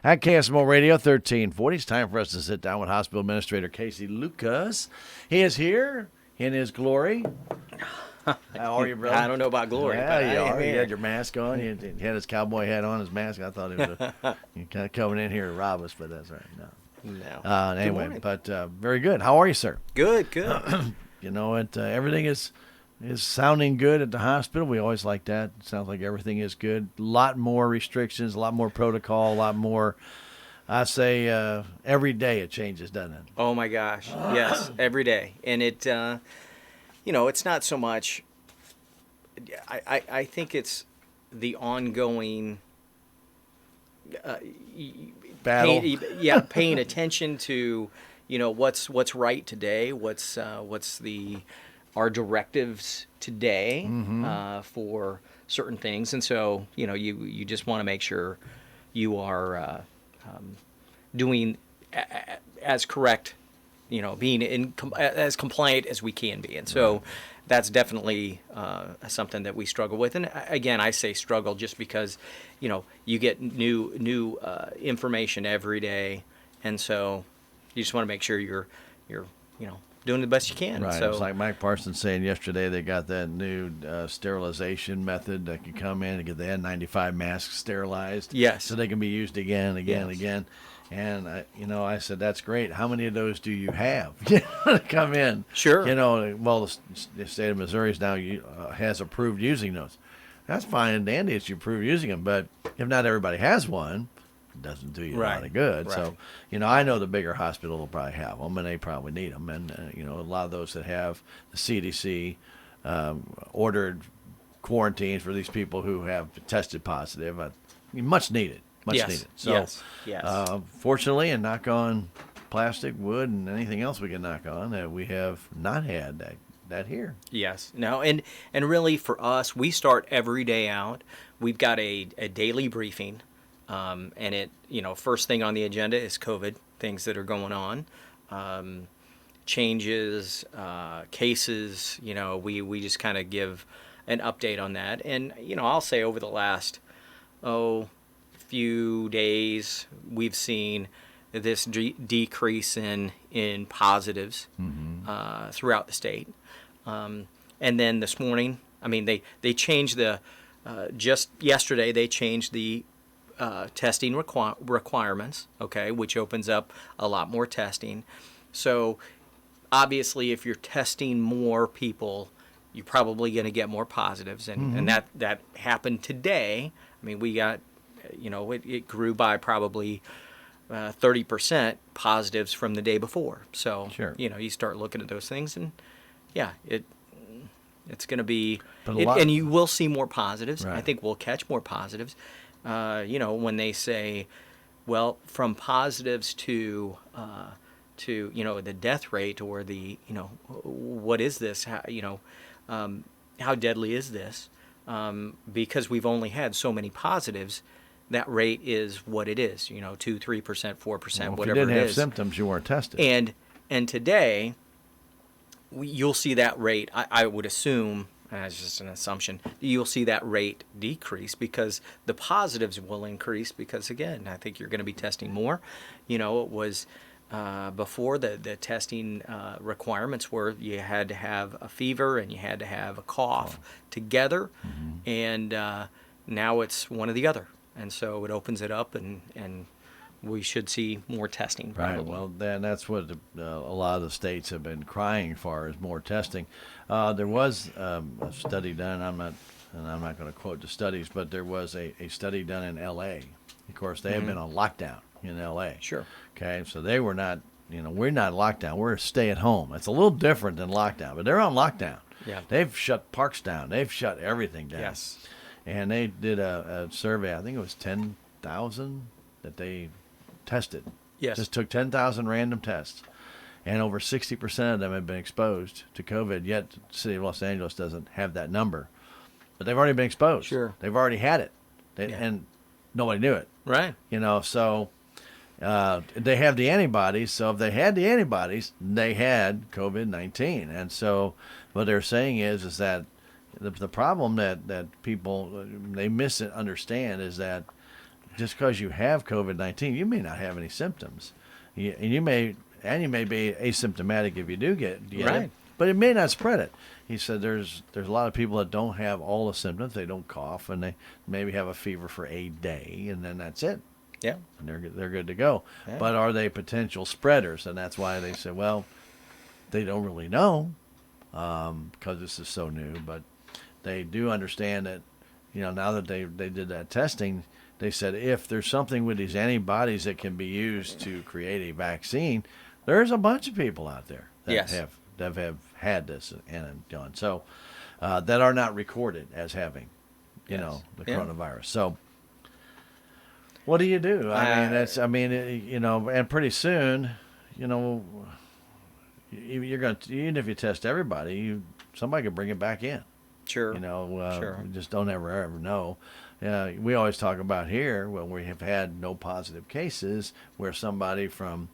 At KSMO Radio 1340, it's time for us to sit down with Hospital Administrator Kasey Lucas. He is here in his glory. How are you, brother? I don't know about glory, Yeah, but you I am are. You here. had your mask on. You had his cowboy hat on, his mask. I thought he was you kind of coming in here to rob us, but that's all right. No. Anyway, morning. but very good. How are you, sir? Good. You know, everything is sounding good at the hospital. We always like that. It sounds like everything is good. A lot more restrictions, a lot more protocol, a lot more. I say every day it changes, doesn't it? Oh my gosh, yes, every day, and it, it's not so much. I think it's the ongoing Battle. paying attention to, what's right today, what's our directives today for certain things, and so you just want to make sure you are doing as correct, being as compliant as we can be, and so that's definitely something that we struggle with. And again, I say struggle just because you get new information every day, and so you just want to make sure you're doing the best you can. Right. So It's like Mike Parsons saying yesterday they got that new sterilization method that can come in and get the N95 masks sterilized. Yes. So they can be used again and again and Yes. again. And, I said, that's great. How many of those do you have to come in? Sure. Well, the state of Missouri is now has approved using those. That's fine and dandy if you approve using them. But if not everybody has one, it doesn't do you a lot of good. Right. So, I know the bigger hospital will probably have them, and they probably need them. And, a lot of those that have the CDC ordered quarantines for these people who have tested positive, much needed. Much needed. So, yes. Fortunately, and knock on plastic, wood, and anything else we can knock on, we have not had that here. Yes. No. And really, for us, we start every day out. We've got a daily briefing, and it first thing on the agenda is COVID, things that are going on, changes, cases. We just kind of give an update on that. And I'll say over the last few days, we've seen this decrease in positives throughout the state. And then this morning, they changed just yesterday, they changed the testing requirements, which opens up a lot more testing. So obviously, if you're testing more people, you're probably going to get more positives. And that happened today. We got, it grew by probably 30% positives from the day before. So, Sure. You start looking at those things, and it's going to be, But and you will see more positives. Right. I think we'll catch more positives. When they say, well, from positives to the death rate, or the, what is this? How deadly is this? Because we've only had so many positives, that rate is what it is, 2%, 3%, 4%, Well, whatever it is. if you didn't have symptoms, you weren't tested. And today, you'll see that rate, I would assume, and it's just an assumption, you'll see that rate decrease because the positives will increase because, again, I think you're going to be testing more. It was before the testing requirements were you had to have a fever and you had to have a cough together, and now it's one or the other. And so it opens it up, and we should see more testing probably. Right. Well, then that's what a lot of the states have been crying for, is more testing. There was a study done. I'm not going to quote the studies, but there was a study done in L.A. Of course, they have been on lockdown in L.A. Sure. Okay, so they were not. We're not locked down. We're stay at home. It's a little different than lockdown, but they're on lockdown. Yeah. They've shut parks down. They've shut everything down. Yes. And they did a survey. I think it was 10,000 that they tested. Yes. Just took 10,000 random tests, and over 60% of them have been exposed to COVID. Yet the city of Los Angeles doesn't have that number, but they've already been exposed. Sure. They've already had it, and nobody knew it. Right. So they have the antibodies. So if they had the antibodies, they had COVID-19. And so what they're saying is that the problem that people they misunderstand is that just because you have COVID-19, you may not have any symptoms. You may be asymptomatic if you do get Right. it, but it may not spread it. He said there's a lot of people that don't have all the symptoms. They don't cough, and they maybe have a fever for a day, and then that's it. Yeah. And they're good to go. Yeah. But are they potential spreaders? And that's why they said, well, they don't really know because this is so new. But they do understand that, now that they did that testing, they said if there's something with these antibodies that can be used to create a vaccine, there's a bunch of people out there that Yes. have had this and done so that are not recorded as having, Yes. the Yeah. coronavirus. So. What do you do? And pretty soon, you're going to, even if you test everybody, somebody could bring it back in. Sure. We just don't ever know. We always talk about here when we have had no positive cases where somebody from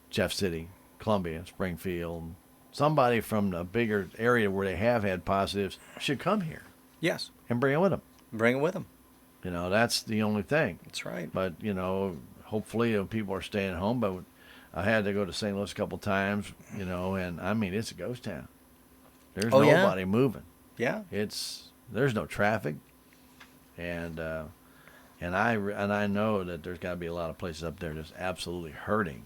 Jeff City, Columbia, Springfield, somebody from a bigger area where they have had positives should come here Yes. and bring it with them. Bring it with them. That's the only thing. That's right. But, hopefully people are staying home. But I had to go to St. Louis a couple times, and I mean, it's a ghost town. There's nobody moving. Yeah. There's no traffic. And I know that there's got to be a lot of places up there just absolutely hurting,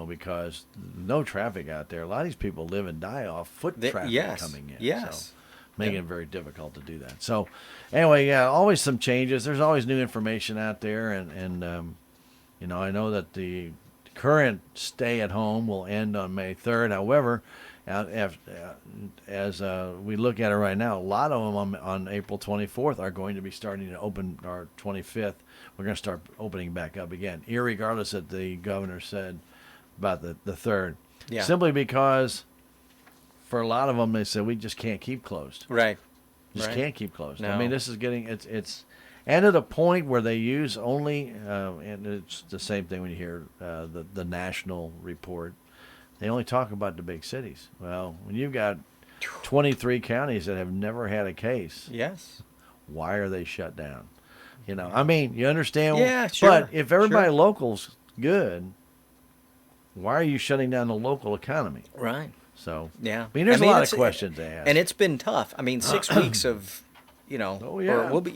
because no traffic out there. A lot of these people live and die off foot traffic coming in. Yes. So making it very difficult to do that. So anyway, always some changes. There's always new information out there. And I know that the current stay at home will end on May 3rd. However, as we look at it right now, a lot of them on April 24th are going to be starting to open, or 25th. We're going to start opening back up again, irregardless that the governor said about the 3rd. Yeah. Simply because for a lot of them, they said, we just can't keep closed. Right. Just Right. can't keep closed. No. I mean, this is getting, it's and at a point where they use only, and it's the same thing when you hear the national report, they only talk about the big cities. Well, when you've got 23 counties that have never had a case, Yes. why are they shut down? I mean, you understand? Yeah, sure. But if everybody Sure. local's good, why are you shutting down the local economy? Right. So, Yeah. I mean, there's a lot of it's- questions to ask. And it's been tough. I mean, 6 weeks of, Oh, yeah. or we'll be,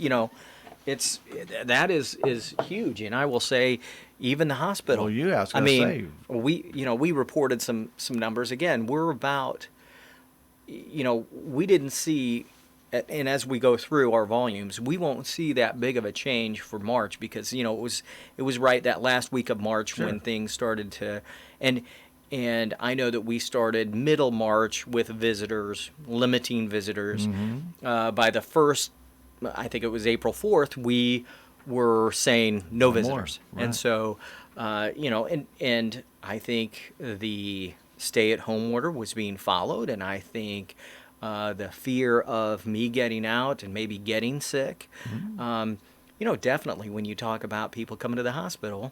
that is huge. And I will say, even the hospital. Well, I was I gonna mean, say. we reported some numbers. Again, we're about, we didn't see, and as we go through our volumes, we won't see that big of a change for March because it was right that last week of March Sure. when things started to, and I know that we started middle March with visitors, limiting visitors. Mm-hmm. By the first, I think it was April 4th, we were saying no No more, visitors. right. And so, and I think the stay-at-home order was being followed, and I think the fear of me getting out and maybe getting sick, definitely when you talk about people coming to the hospital,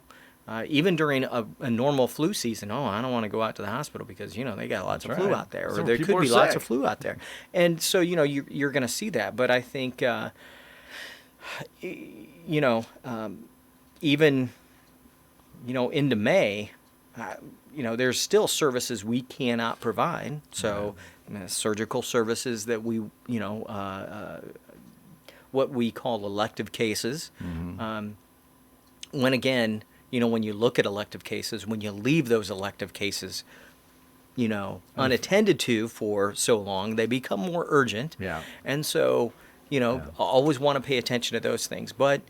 even during a normal flu season, I don't want to go out to the hospital because, they got lots of That's flu right. out there, or Some there people could be are lots sick. of flu out there. And so, you're going to see that. But I think, even, into May, there's still services we cannot provide. So surgical services that we, what we call elective cases. When again, when you look at elective cases, when you leave those elective cases, unattended to for so long, they become more urgent. Yeah. And so, always want to pay attention to those things. But,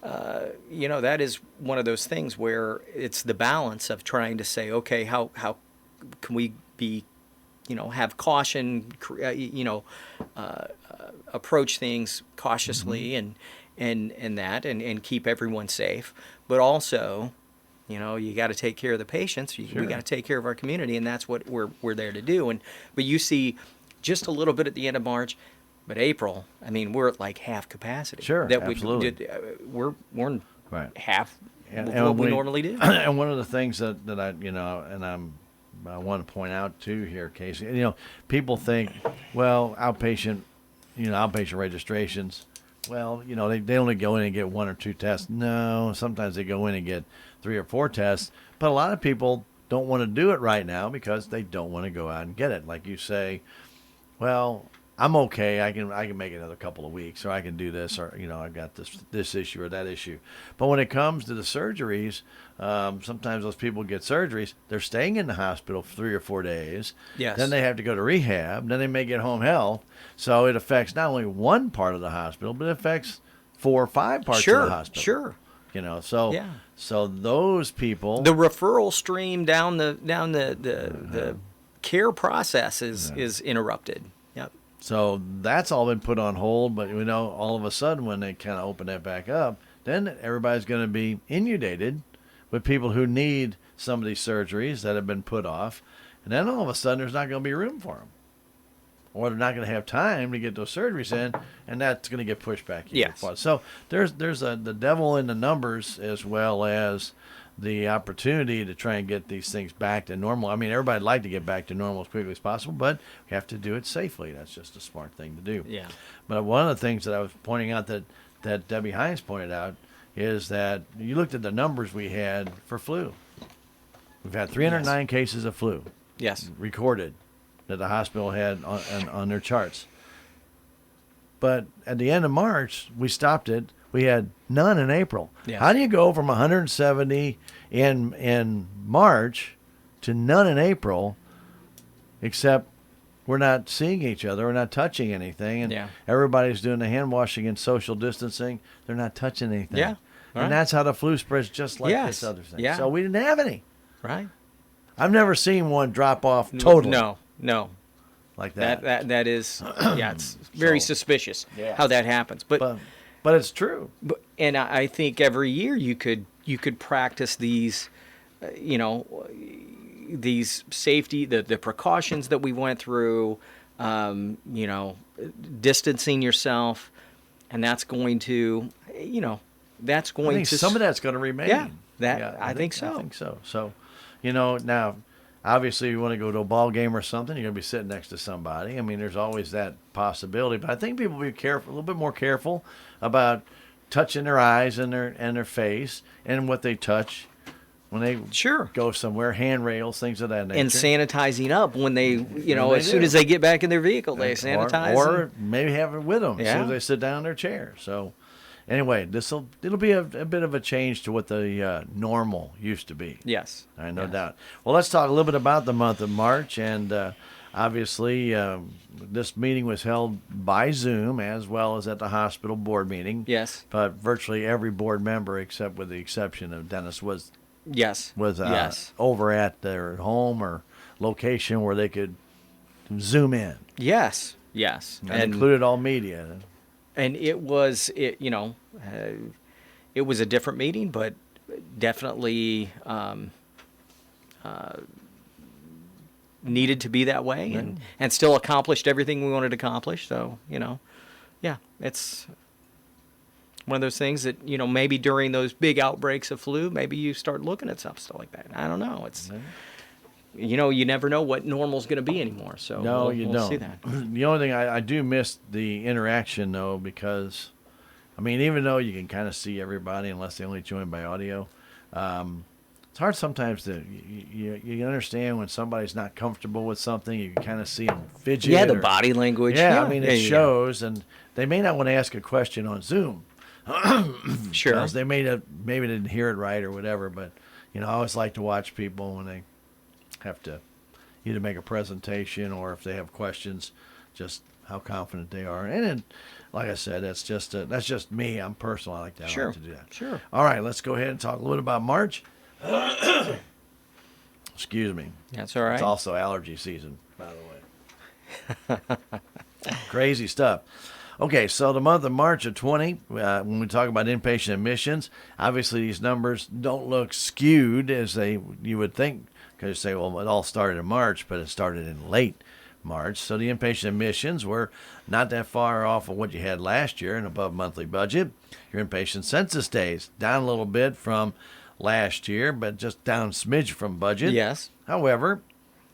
that is one of those things where it's the balance of trying to say, okay, how can we be, have caution, approach things cautiously and keep everyone safe. But also, you got to take care of the patients. We Sure. got to take care of our community, and that's what we're there to do. But you see just a little bit at the end of March. But April, I mean, we're at like half capacity. Sure, absolutely. We're Right. half And of what we normally do. And one of the things that I want to point out too here, Kasey, people think, well, outpatient registrations, well, they only go in and get 1 or 2 tests. No, sometimes they go in and get 3 or 4 tests. But a lot of people don't want to do it right now because they don't want to go out and get it. Like you say, well, I'm okay. I can make it another couple of weeks, or I can do this, or I've got this issue or that issue. But when it comes to the surgeries, sometimes those people get surgeries. They're staying in the hospital for 3 or 4 days. Yes. Then they have to go to rehab. Then they may get home health. So it affects not only one part of the hospital, but it affects 4 or 5 parts of the hospital. Sure. So Yeah. so those people, The referral stream down the care process is interrupted. Yep. so that's all been put on hold. But all of a sudden when they kind of open that back up, then everybody's going to be inundated with people who need some of these surgeries that have been put off, and then all of a sudden there's not going to be room for them, or they're not going to have time to get those surgeries in, and that's going to get pushed back. Yes. So there's the devil in the numbers, as well as the opportunity to try and get these things back to normal. I mean, everybody'd like to get back to normal as quickly as possible, but we have to do it safely. That's just a smart thing to do. Yeah. But one of the things that I was pointing out that Debbie Hines pointed out is that you looked at the numbers we had for flu. We've had 309 cases of flu Yes. recorded that the hospital had on their charts. But at the end of March, we stopped it. We had none in April. Yes. How do you go from 170 in March to none in April, except we're not seeing each other, we're not touching anything, and Yeah. everybody's doing the hand washing and social distancing. They're not touching anything. Yeah. Right. And that's how the flu spreads, just like Yes. this other thing. Yeah. So we didn't have any. Right. I've never seen one drop off totally No. like that. That is it's very So, suspicious yeah. how that happens. But But it's true. and I think every year you could practice these, these safety, the precautions that we went through, distancing yourself, and that's going to, that's I going think to some of that's going to remain. Yeah, I think so. I think so. So, now, obviously, you want to go to a ball game or something, you're going to be sitting next to somebody. I mean, there's always that possibility. But I think people will be careful, a little bit more careful about touching their eyes and their face and what they touch when they Sure. go somewhere, handrails, things of that nature. And sanitizing up when they, they as soon do. as they get back in their vehicle, they sanitize. Or maybe have it with them as soon Yeah. as they sit down in their chair. So, anyway, it'll be a bit of a change to what the normal used to be. Yes. I no Yes. doubt. Well, let's talk a little bit about the month of March, and obviously this meeting was held by Zoom as well as at the hospital board meeting. Yes. But virtually every board member, except with the exception of Dennis, was Yes. Yes. over at their home or location where they could zoom in. Yes. Yes. And included all media. And it was it was a different meeting, but definitely needed to be that way, and still accomplished everything we wanted to accomplish. So yeah, it's one of those things that maybe during those big outbreaks of flu, maybe you start looking at stuff like that. I don't know. It's you never know what normal's going to be anymore. So No, we'll you don't. see that. The only thing I do miss the interaction though, because I mean, even though you can kind of see everybody unless they only join by audio, it's hard sometimes to you understand when somebody's not comfortable with something. You can kind of see them fidget. Yeah, the or- body language. Yeah, I mean, it yeah. shows, and they may not want to ask a question on Zoom. Sure. Because they maybe didn't hear it right or whatever. But I always like to watch people when they have to either make a presentation or if they have questions, just how confident they are. And then, like I said, that's just me. I'm personal. I like that. I Sure. like to do that. Sure. All right, let's go ahead and talk a little about March. Excuse me. That's all right. It's also allergy season, by the way. Crazy stuff. Okay, so the month of March of 20, when we talk about inpatient admissions, obviously these numbers don't look skewed as you would think, because you say, well, it all started in March, but it started in late March. So the inpatient admissions were not that far off of what you had last year, and above monthly budget. Your inpatient census days down a little bit from last year, but just down a smidge from budget. Yes. However,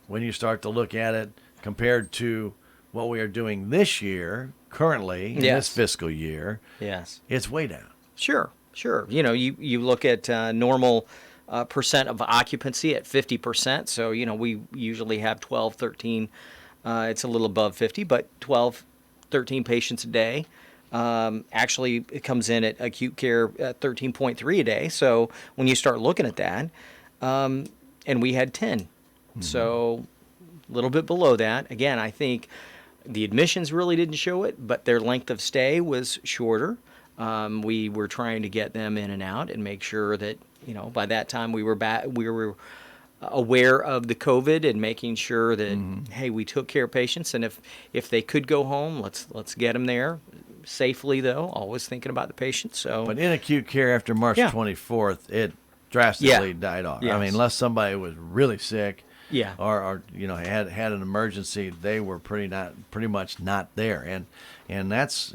when you start to look at it compared to what we are doing this year, currently in Yes. this fiscal year, Yes. it's way down. Sure, sure. You know, you look at normal percent of occupancy at 50%. So, you know, we usually have 12, 13. It's a little above 50, but 12, 13 patients a day. Actually, it comes in at acute care at 13.3 a day. So when you start looking at that, and we had 10. So a little bit below that. Again, I think the admissions really didn't show it, but their length of stay was shorter. We were trying to get them in and out and make sure that, you know, by that time we were back, we were aware of the COVID and making sure that, hey, we took care of patients, and if they could go home, let's get them there safely, though, always thinking about the patient. So, But in acute care after March Yeah. 24th, it drastically Yeah. died off. Yes. I mean, unless somebody was really sick, Yeah. or you know had an emergency, they were pretty much not there. And that's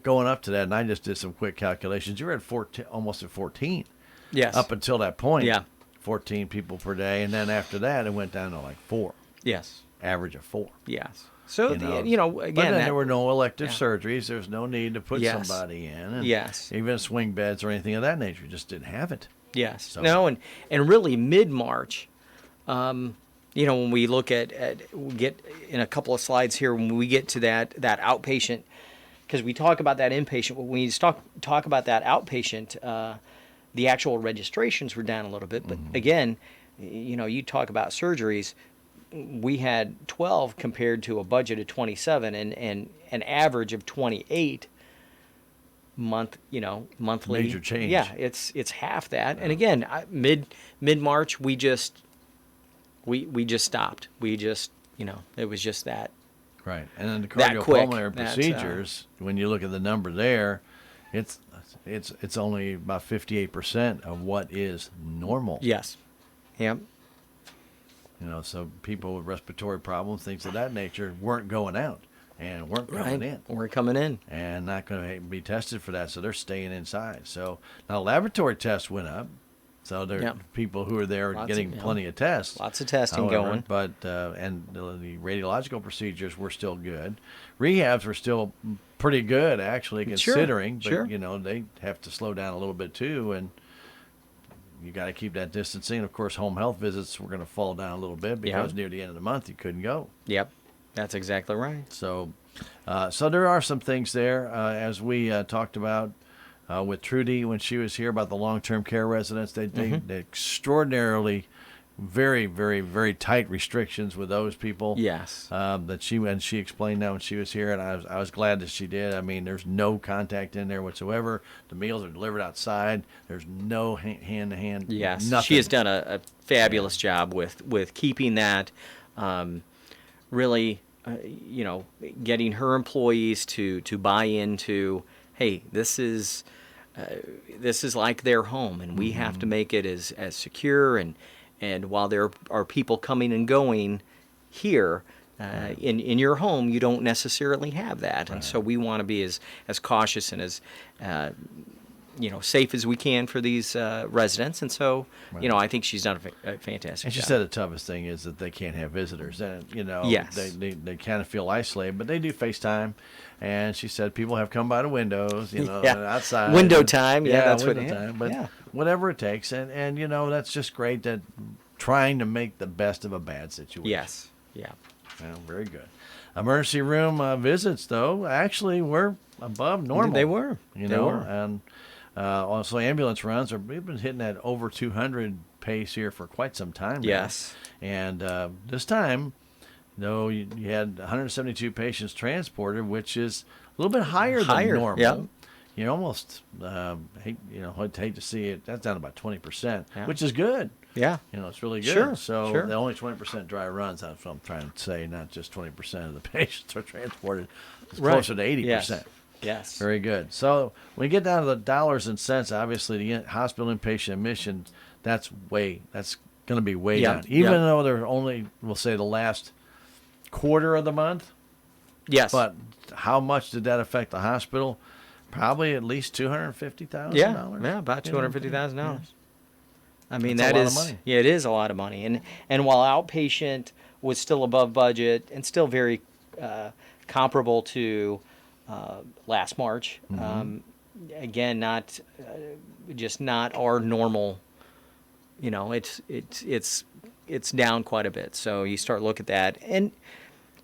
going up to that. And I just did some quick calculations. You're at 14, almost at 14. Yes. Up until that point, Yeah. 14 people per day, and then after that, it went down to like 4, Yes. average of 4. Yes. So, again, But then that, there were no elective yeah. surgeries. There's no need to put Yes. somebody in. And Yes. even swing beds or anything of that nature. Just didn't have it. Yes. So- No, and really mid-March, you know, when we look at we get in a couple of slides here, when we get to that outpatient, because we talk about that inpatient, but when we talk about that outpatient, the actual registrations were down a little bit. But again, you know, you talk about surgeries, we had 12 compared to a budget of 27 and an average of 28 monthly. Major change. Yeah, it's half that. And again, mid-March, we just stopped. We just, you know, it was just that. Right. And then the That quick. cardiopulmonary That's, procedures, when you look at the number there, it's only about 58% of what is normal. Yes. Yep. You know, so people with respiratory problems, things of that nature, weren't going out and weren't coming in. We're coming in. And not going to be tested for that, so they're staying inside. So now laboratory tests went up, so there are Yep. people who are there Lots getting of- plenty of tests. Lots of testing however, going. But and the radiological procedures were still good. Rehabs were still pretty good, actually, Sure, considering. But sure. you know, they have to slow down a little bit too, and you got to keep that distancing. Of course, home health visits were going to fall down a little bit because near the end of the month you couldn't go. Yep. That's exactly right. So, so there are some things there, as we talked about with Trudy when she was here about the long-term care residents. They extraordinarily, very, very, very tight restrictions with those people. Yes. That she explained that when she was here, and I was glad that she did. I mean, there's no contact in there whatsoever. The meals are delivered outside. There's no hand-to-hand. Yes. Nothing. She has done a fabulous job with keeping that, really, you know, getting her employees to buy into, hey, this is like their home, and we have to make it as secure. And while there are people coming and going here, in your home, you don't necessarily have that. And so we want to be as cautious and as you know, safe as we can for these residents. And so, you know, I think she's done a fantastic And she job. said the toughest thing is that they can't have visitors. And, you know, Yes. they kind of feel isolated, but they do FaceTime. And she said people have come by the windows, you know, Yeah. and outside. Window and- time, yeah, that's what- window yeah, time. But yeah. whatever it takes. And, you know, that's just great that trying to make the best of a bad situation. Yes. Yeah. Well, very good. Emergency room visits, though, actually were above normal. They were. You They know, were. and also ambulance runs we've been hitting that over 200 pace here for quite some time now. Yes. And this time, you had 172 patients transported, which is a little bit higher than normal. yeah. You almost hate to see it. That's down about 20%, Yeah. which is good. Yeah. You know, it's really good. Sure, So sure. the only 20% dry runs, that's what I'm trying to say, not just 20% of the patients are transported. It's Right. closer to 80%. Yes. Very good. So when we get down to the dollars and cents, obviously the hospital inpatient admission, that's going to be way Yeah, down. Even yeah. though they're only, we'll say, the last quarter of the month. Yes. But how much did that affect the hospital? Probably at least $250,000. Yeah, about $250,000. I mean, That's a that lot of is money. yeah, it is a lot of money. And while outpatient was still above budget and still very comparable to last March. Again, not just not our normal. It's down quite a bit. So you start look at that, and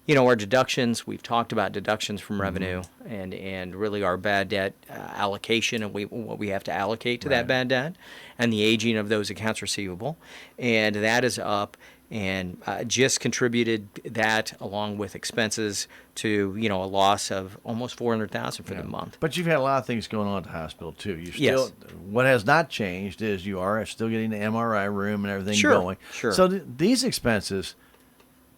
our deductions. We've talked about deductions from revenue, and really our bad debt allocation, and what we have to allocate to that bad debt, and the aging of those accounts receivable, and that is up. And just contributed that along with expenses to a loss of almost $400,000 for the month. But you've had a lot of things going on at the hospital too. You still, what has not changed is you are still getting the MRI room and everything going. Sure. So these expenses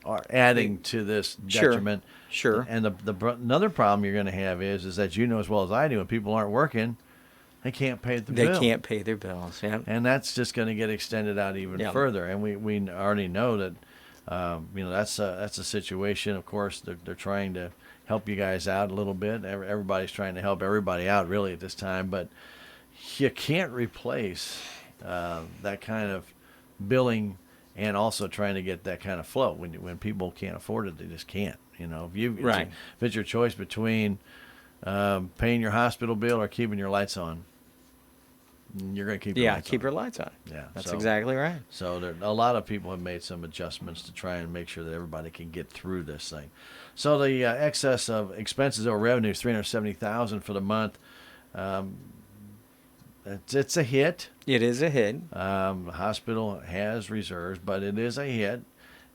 are adding to this detriment. Sure. And another problem you're going to have is that as well as I do, when people aren't working, they can't pay the bill. They can't pay their bills. Yeah. And that's just going to get extended out even further. And we already know that that's a situation. Of course, they're trying to help you guys out a little bit. Everybody's trying to help everybody out really at this time, but you can't replace that kind of billing and also trying to get that kind of flow. When people can't afford it, they just can't. If it's your choice between paying your hospital bill or keeping your lights on, you're going to keep your lights on. Keep your lights on. Yeah, that's exactly right. So a lot of people have made some adjustments to try and make sure that everybody can get through this thing. So the excess of expenses over revenue is $370,000 for the month. It's a hit. It is a hit. The hospital has reserves, but it is a hit,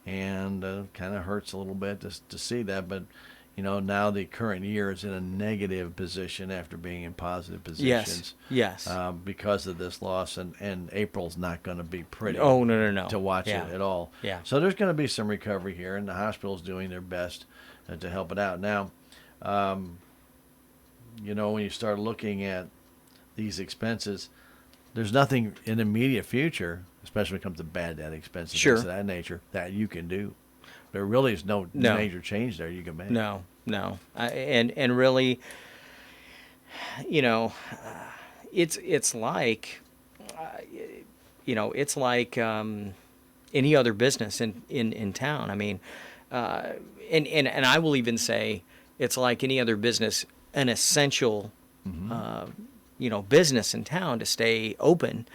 and kind of hurts a little bit to see that. But now the current year is in a negative position after being in positive positions. Yes. Because of this loss, and April's not going to be pretty. Oh, no. To watch it at all. Yeah. So there's going to be some recovery here, and the hospital's doing their best to help it out. Now, when you start looking at these expenses, there's nothing in the immediate future, especially when it comes to bad debt expenses, things of that nature, that you can do. There really is no major change there you can make. No. And really, it's like, it's like any other business in town. I mean, and I will even say it's like any other business, an essential, business in town to stay open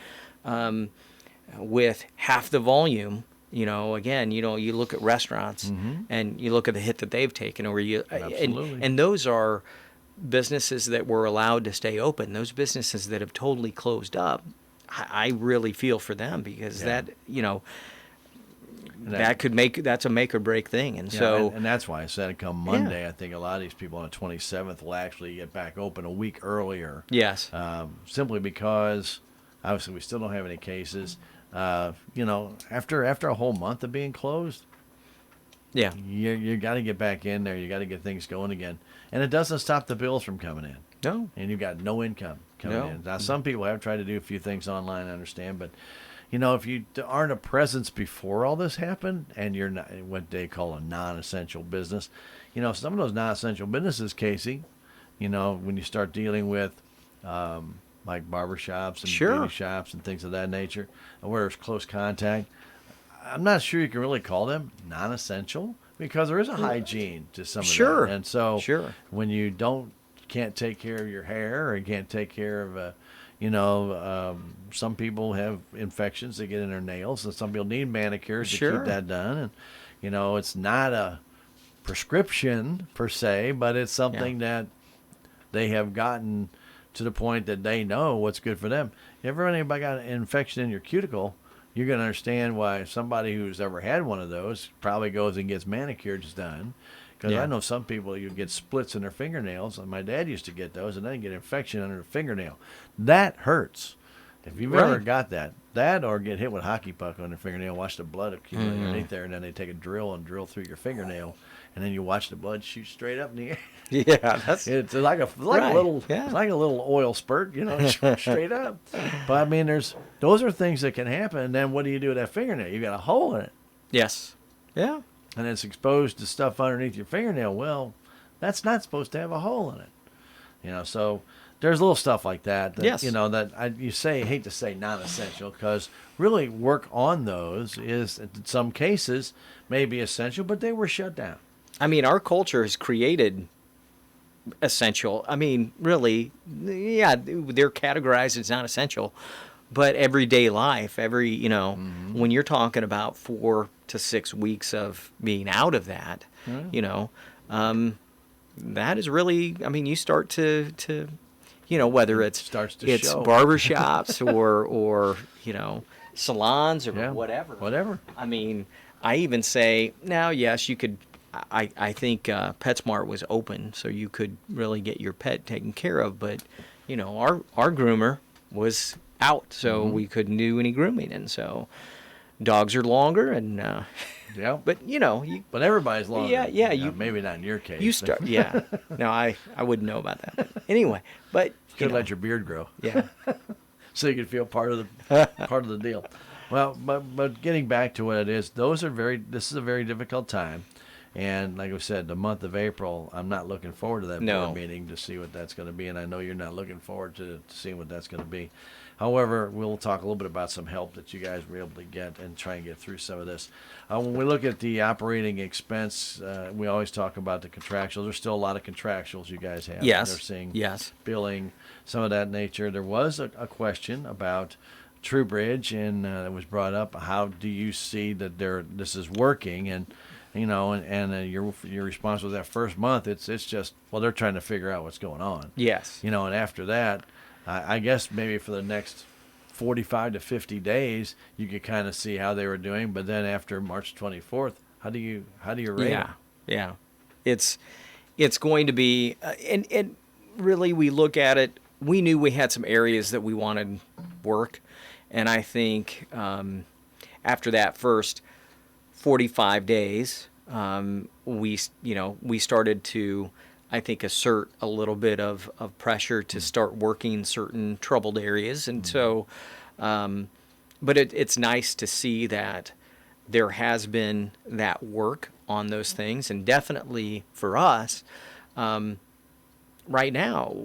with half the volume. Again, you look at restaurants and you look at the hit that they've taken, and those are businesses that were allowed to stay open. Those businesses that have totally closed up, I really feel for them because that's a make or break thing. And and that's why I said come Monday, I think a lot of these people on the 27th will actually get back open a week earlier. Yes. Simply because obviously we still don't have any cases. After a whole month of being closed, you got to get back in there. You got to get things going again, and it doesn't stop the bills from coming in. No, and you've got no income coming in. Now, some people have tried to do a few things online, I understand, but if you aren't a presence before all this happened, and you're not what they call a non-essential business, some of those non-essential businesses, Kasey, when you start dealing with like barbershops and beauty shops and things of that nature, where there's close contact, I'm not sure you can really call them non-essential because there is a hygiene to some of that. And so when you can't take care of your hair or can't take care of, some people have infections that get in their nails, and some people need manicures to keep that done. And, it's not a prescription per se, but it's something that they have gotten to the point that they know what's good for them. If anybody got an infection in your cuticle, you're going to understand why somebody who's ever had one of those probably goes and gets manicures done. Because I know some people, you get splits in their fingernails, and my dad used to get those, and then get infection under the fingernail. That hurts. If you've ever got that or get hit with a hockey puck on their fingernail, watch the blood accumulate underneath there, and then they take a drill and drill through your fingernail, and then you watch the blood shoot straight up in the air. Yeah, it's like a little oil spurt, straight up. But I mean, those are things that can happen. And then what do you do with that fingernail? You got a hole in it. Yes. Yeah. And it's exposed to stuff underneath your fingernail. Well, that's not supposed to have a hole in it. So there's little stuff like that. Hate to say non-essential, because really work on those is in some cases may be essential, but they were shut down. I mean, our culture has created essential. I mean, really, yeah, they're categorized as not essential, but everyday life, when you're talking about 4 to 6 weeks of being out of that, you know, that is really, I mean, you start to whether Starts to it's show. barbershops or salons or Yeah, whatever. whatever. I mean, I even say now, yes, you could. I think PetSmart was open, so you could really get your pet taken care of. But our groomer was out, so we couldn't do any grooming, and so dogs are longer, and Yeah. but But everybody's longer. Yeah, Now, maybe not in your case. you but start. Yeah, no, I wouldn't know about that. But anyway, but Could let your beard grow. yeah. So you can feel part of the deal. Well, but getting back to what it is, this is a very difficult time. And like I said, the month of April, I'm not looking forward to that No. board meeting to see what that's going to be, and I know you're not looking forward to seeing what that's going to be. However, we'll talk a little bit about some help that you guys were able to get and try and get through some of this. When we look at the operating expense, we always talk about the contractuals. There's still a lot of contractuals you guys have. Yes. They're seeing Yes. billing, some of that nature. There was a question about TrueBridge, and it was brought up. How do you see that this is working? And your response was that first month, it's just, well, they're trying to figure out what's going on. Yes. And after that, I guess maybe for the next 45 to 50 days, you could kind of see how they were doing. But then after March 24th, how do you rate Yeah. them? Yeah. It's going to be, and really we look at it. We knew we had some areas that we wanted work, and I think after that first 45 days, we started to, I think, assert a little bit of pressure to start working certain troubled areas. And so, but it's nice to see that there has been that work on those things. And definitely for us, right now,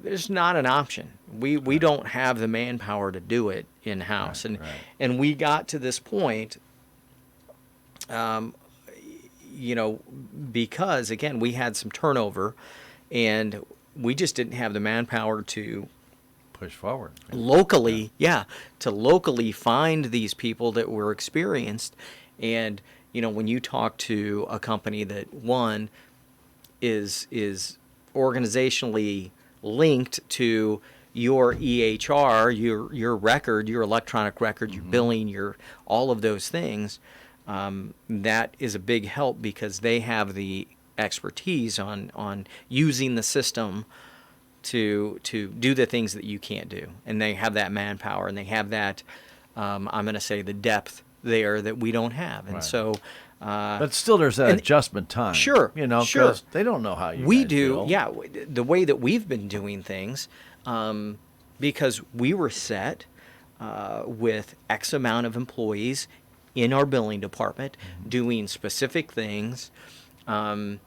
there's not an option. We don't have the manpower to do it in-house. Right. And we got to this point, because again, we had some turnover and we just didn't have the manpower to Push forward. locally find these people that were experienced. And, when you talk to a company that one is organizationally linked to your EHR, your record, your electronic record, your billing, your all of those things, that is a big help because they have the expertise on using the system to do the things that you can't do, and they have that manpower and they have that I'm going to say the depth there that we don't have, and Right. so. But still, there's that adjustment time. Sure, sure. 'cause they don't know how you We guys do, feel. yeah. The way that we've been doing things, because we were set with X amount of employees in our billing department doing specific things, and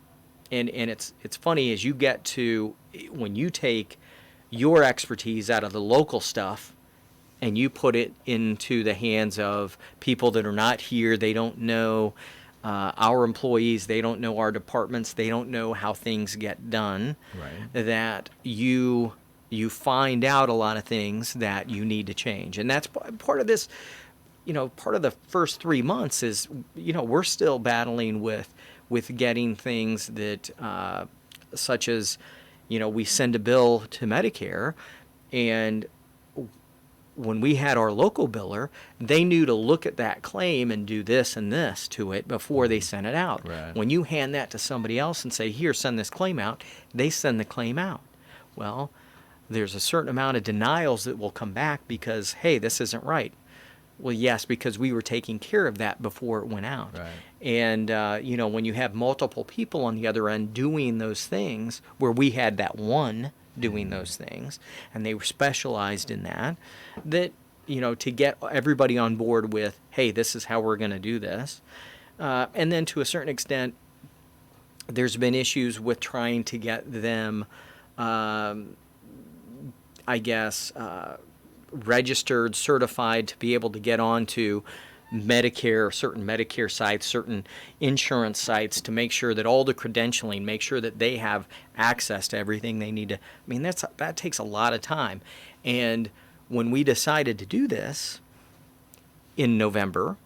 it's funny as you get to when you take your expertise out of the local stuff and you put it into the hands of people that are not here. They don't know our employees. They don't know our departments. They don't know how things get done. Right. That you find out a lot of things that you need to change. And that's part of this, part of the first 3 months is, we're still battling with getting things that, such as, we send a bill to Medicare, and when we had our local biller, they knew to look at that claim and do this and this to it before they sent it out. Right. When you hand that to somebody else and say, here, send this claim out, they send the claim out. Well, there's a certain amount of denials that will come back because, hey, this isn't right. Well, yes, because we were taking care of that before it went out. Right. And, when you have multiple people on the other end doing those things, where we had that one doing those things, and they were specialized in that, to get everybody on board with, hey, this is how we're going to do this. And then to a certain extent, there's been issues with trying to get them, registered, certified to be able to get on to certain Medicare sites, certain insurance sites, to make sure that all the credentialing, make sure that they have access to everything they need to. I mean, that takes a lot of time. And when we decided to do this in November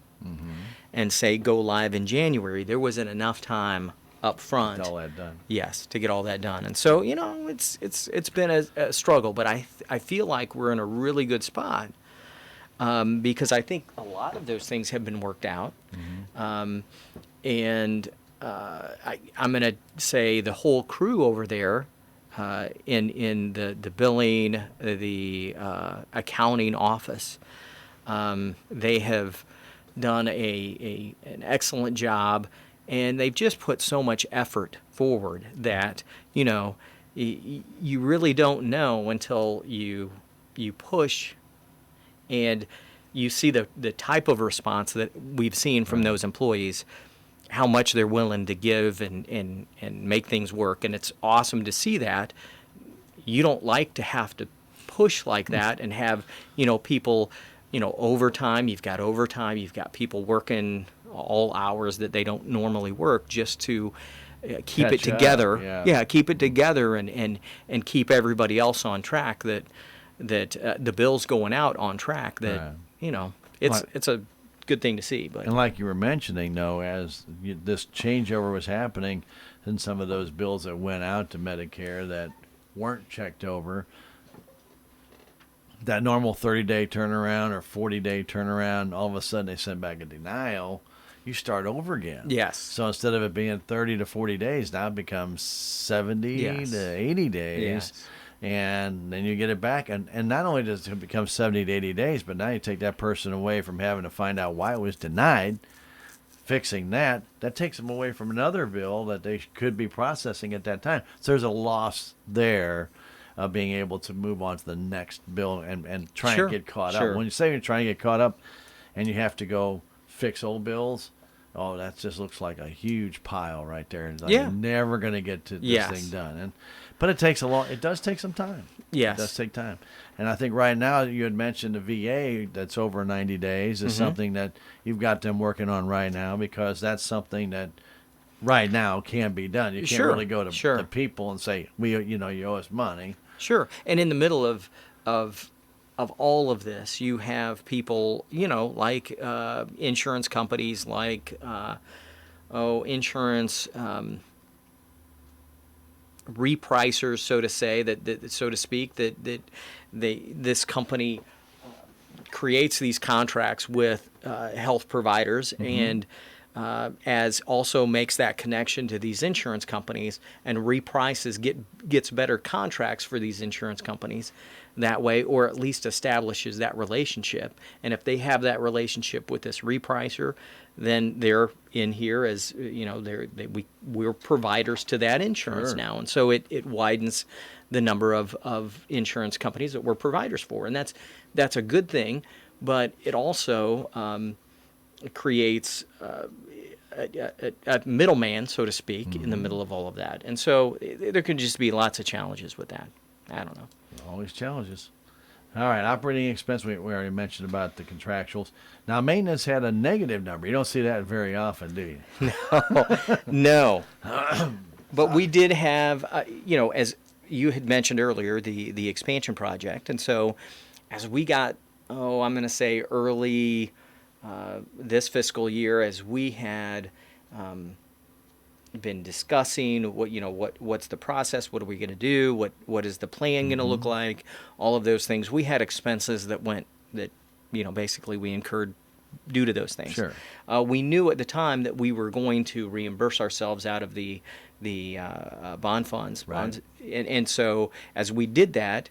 and say go live in January, there wasn't enough time up front. Get all that done. Yes, to get all that done. And so, it's been a struggle, but I feel like we're in a really good spot. Because I think a lot of those things have been worked out. I'm going to say the whole crew over there, in the billing, the accounting office, they have done an excellent job, and they've just put so much effort forward that, you really don't know until you push and you see the type of response that we've seen from those employees, how much they're willing to give and make things work. And it's awesome to see that. You don't like to have to push like that and have, people, overtime. You've got people working all hours that they don't normally work just to keep it Catch up, together. yeah. Keep it together and keep everybody else on track, that the bill's going out on track, that, it's a good thing to see. But And like you were mentioning, though, as this changeover was happening, and some of those bills that went out to Medicare that weren't checked over, that normal 30-day turnaround or 40-day turnaround, all of a sudden they send back a denial. You start over again. Yes. So instead of it being 30 to 40 days, now it becomes 70 to 80 days. Yes. And then you get it back. And not only does it become 70 to 80 days, but now you take that person away from having to find out why it was denied. Fixing that takes them away from another bill that they could be processing at that time. So there's a loss there of being able to move on to the next bill and try Sure. and get caught Sure. up. When you say you're trying to get caught up and you have to go fix old bills, oh, that just looks like a huge pile right there. It's like Yeah. you're never going to get to this Yes. thing done. But it does take some time. Yes. It does take time. And I think right now you had mentioned the VA that's over 90 days is something that you've got them working on right now, because that's something that right now can be done. You can't Sure. really go to Sure. the people and say, you owe us money. Sure. And in the middle of all of this, you have people, like insurance companies, like insurance repricers, so to say, so to speak, that this company creates these contracts with health providers and as also makes that connection to these insurance companies and reprices, gets better contracts for these insurance companies that way, or at least establishes that relationship. And if they have that relationship with this repricer, then they're in here as, we're providers to that insurance Sure. now. And so it widens the number of insurance companies that we're providers for. And that's a good thing, but it also creates a middleman, so to speak, in the middle of all of that. And so there can just be lots of challenges with that. I don't know. Always challenges. All right, operating expense, we already mentioned about the contractuals. Now, maintenance had a negative number. You don't see that very often, do you? No. But we did have, as you had mentioned earlier, the expansion project. And so as we got, I'm going to say early this fiscal year, as we had been discussing what's the process, what are we going to do, what is the plan going to look like, all of those things, we had expenses that basically we incurred due to those things. Sure. We knew at the time that we were going to reimburse ourselves out of the bond funds. Right. And so as we did that,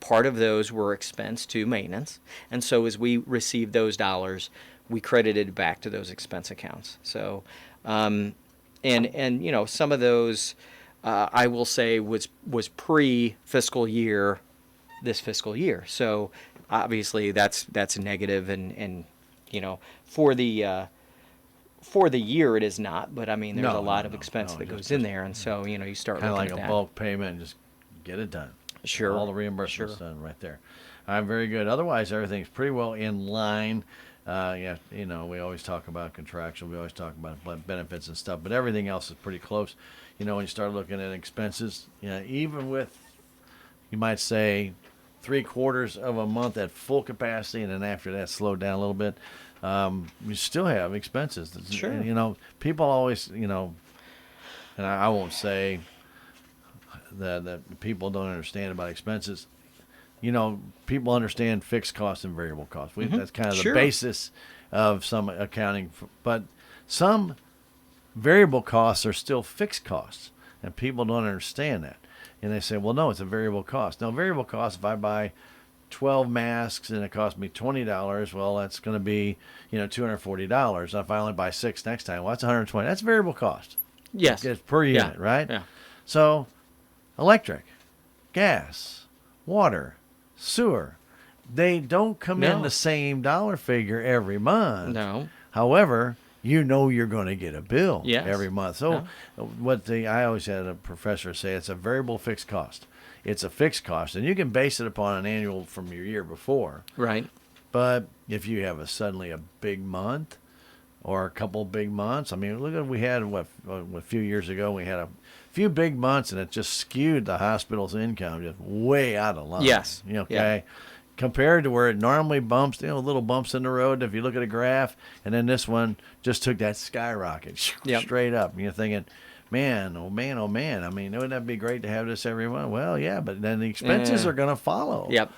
part of those were expense to maintenance. And so as we received those dollars, we credited back to those expense accounts. So, and some of those, I will say was pre-fiscal year, this fiscal year. So obviously that's a negative, and for the year it is not, but I mean there's a lot of expense that goes in there, and so you start Kind of looking like at a that. bulk payment and just get it done. Sure. All the reimbursements Sure. done right there. All right, very good. Otherwise, everything's pretty well in line. Yeah, we always talk about contractual. We always talk about benefits and stuff, but everything else is pretty close. When you start looking at expenses, even with, you might say, 3/4 of a month at full capacity, and then after that slowed down a little bit, you still have expenses. Sure. People always, and I won't say that people don't understand about expenses. People understand fixed costs and variable costs. That's kind of the Sure. basis of some accounting, but some variable costs are still fixed costs, and people don't understand that. And they say, well, no, it's a variable cost. No, variable cost, if I buy 12 masks and it costs me $20, well, that's going to be, $240. If I only buy 6 next time, well, that's $120. That's variable cost. Yes. It's per unit, right? Yeah. So, electric, gas, water, sewer, they don't come in No. the same dollar figure every month. No. However, you're going to get a bill Yes. every month. So I always had a professor say it's a variable fixed cost. It's a fixed cost, and you can base it upon an annual from your year before. Right. But if you have suddenly a big month or a couple big months, look at what we had a few years ago. We had a few big months, and it just skewed the hospital's income just way out of line. Yes. Okay. Compared to where it normally bumps, little bumps in the road. If you look at a graph, and then this one just took that skyrocket straight up. And you're thinking, man, oh man, oh man. Wouldn't that be great to have this every month? Well, yeah, but then the expenses are going to follow. Yep.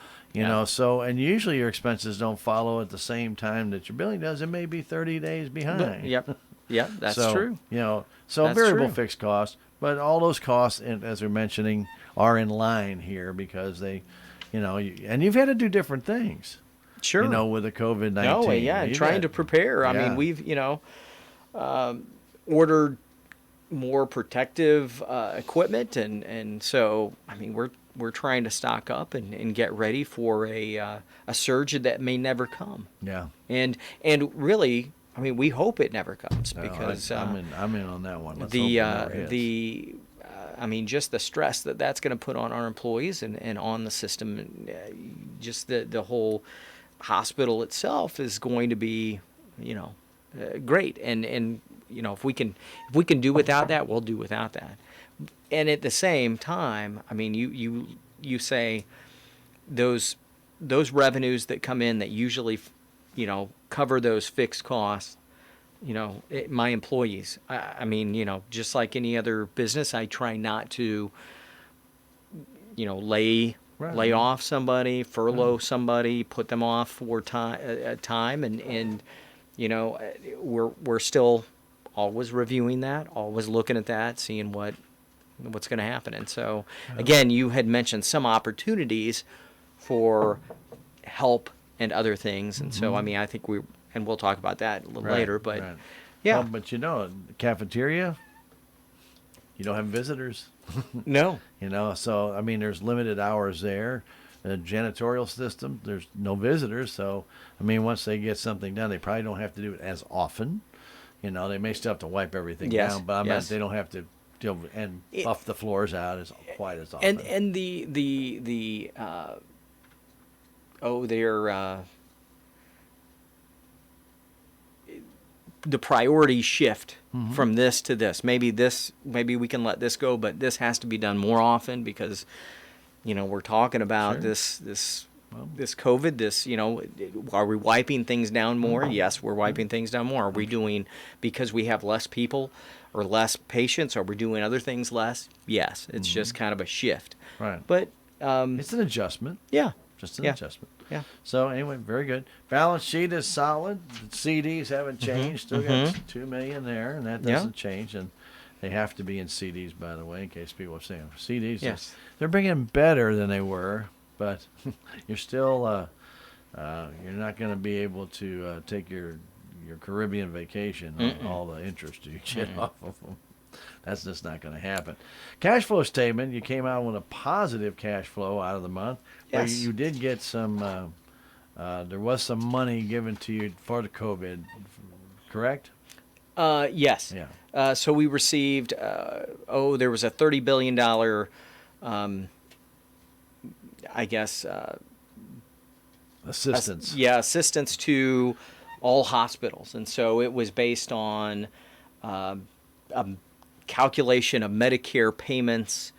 So, and usually your expenses don't follow at the same time that your billing does. It may be 30 days behind. Yep. Yep. That's So, true. So That's variable true. fixed costs, but all those costs, as we're mentioning, are in line here because they, and you've had to do different things. Sure. With the COVID-19. No, yeah, and trying to prepare. Yeah. We've, ordered more protective equipment, and so, we're trying to stock up and get ready for a surge that may never come. Yeah. And really, we hope it never comes because I'm in on that one. Let's hope the it never hits. just the stress that's going to put on our employees and on the system, and just the whole hospital itself is going to be, great. And if we can do without that, we'll do without that. And at the same time, you say those revenues that come in that usually, cover those fixed costs. My employees, just like any other business, I try not to, lay off somebody, furlough somebody, put them off for time, and we're still always reviewing that, always looking at that, seeing what's going to happen. And so, again, you had mentioned some opportunities for help and other things, and so I think and we'll talk about that a little later, but yeah. Well, but the cafeteria, you don't have visitors. No. So there's limited hours there. The janitorial system, there's no visitors. So once they get something done, they probably don't have to do it as often. They may still have to wipe everything down, but they don't have to and buff the floors out as quite as often. And the priorities shift from this to this. Maybe we can let this go, but this has to be done more often because, we're talking about this COVID, are we wiping things down more? Yes, we're wiping things down more. Are we doing, because we have less people or less patients, are we doing other things less? Yes, it's just kind of a shift. Right. But it's an adjustment. Yeah. Just an adjustment. Yeah. So anyway, very good. Balance sheet is solid. The CDs haven't changed. Still got $2 million there, and that doesn't change. And they have to be in CDs, by the way, in case people are saying CDs. Yes. They're bringing better than they were, but you're still you're not going to be able to take your Caribbean vacation on all the interest you get off of them. That's just not going to happen. Cash flow statement, you came out with a positive cash flow out of the month. Yes. But you did get some, there was some money given to you for the COVID, correct? Yes. Yeah. So we received, there was a $30 billion I guess, Assistance. assistance to all hospitals. And so it was based on a calculation of Medicare payments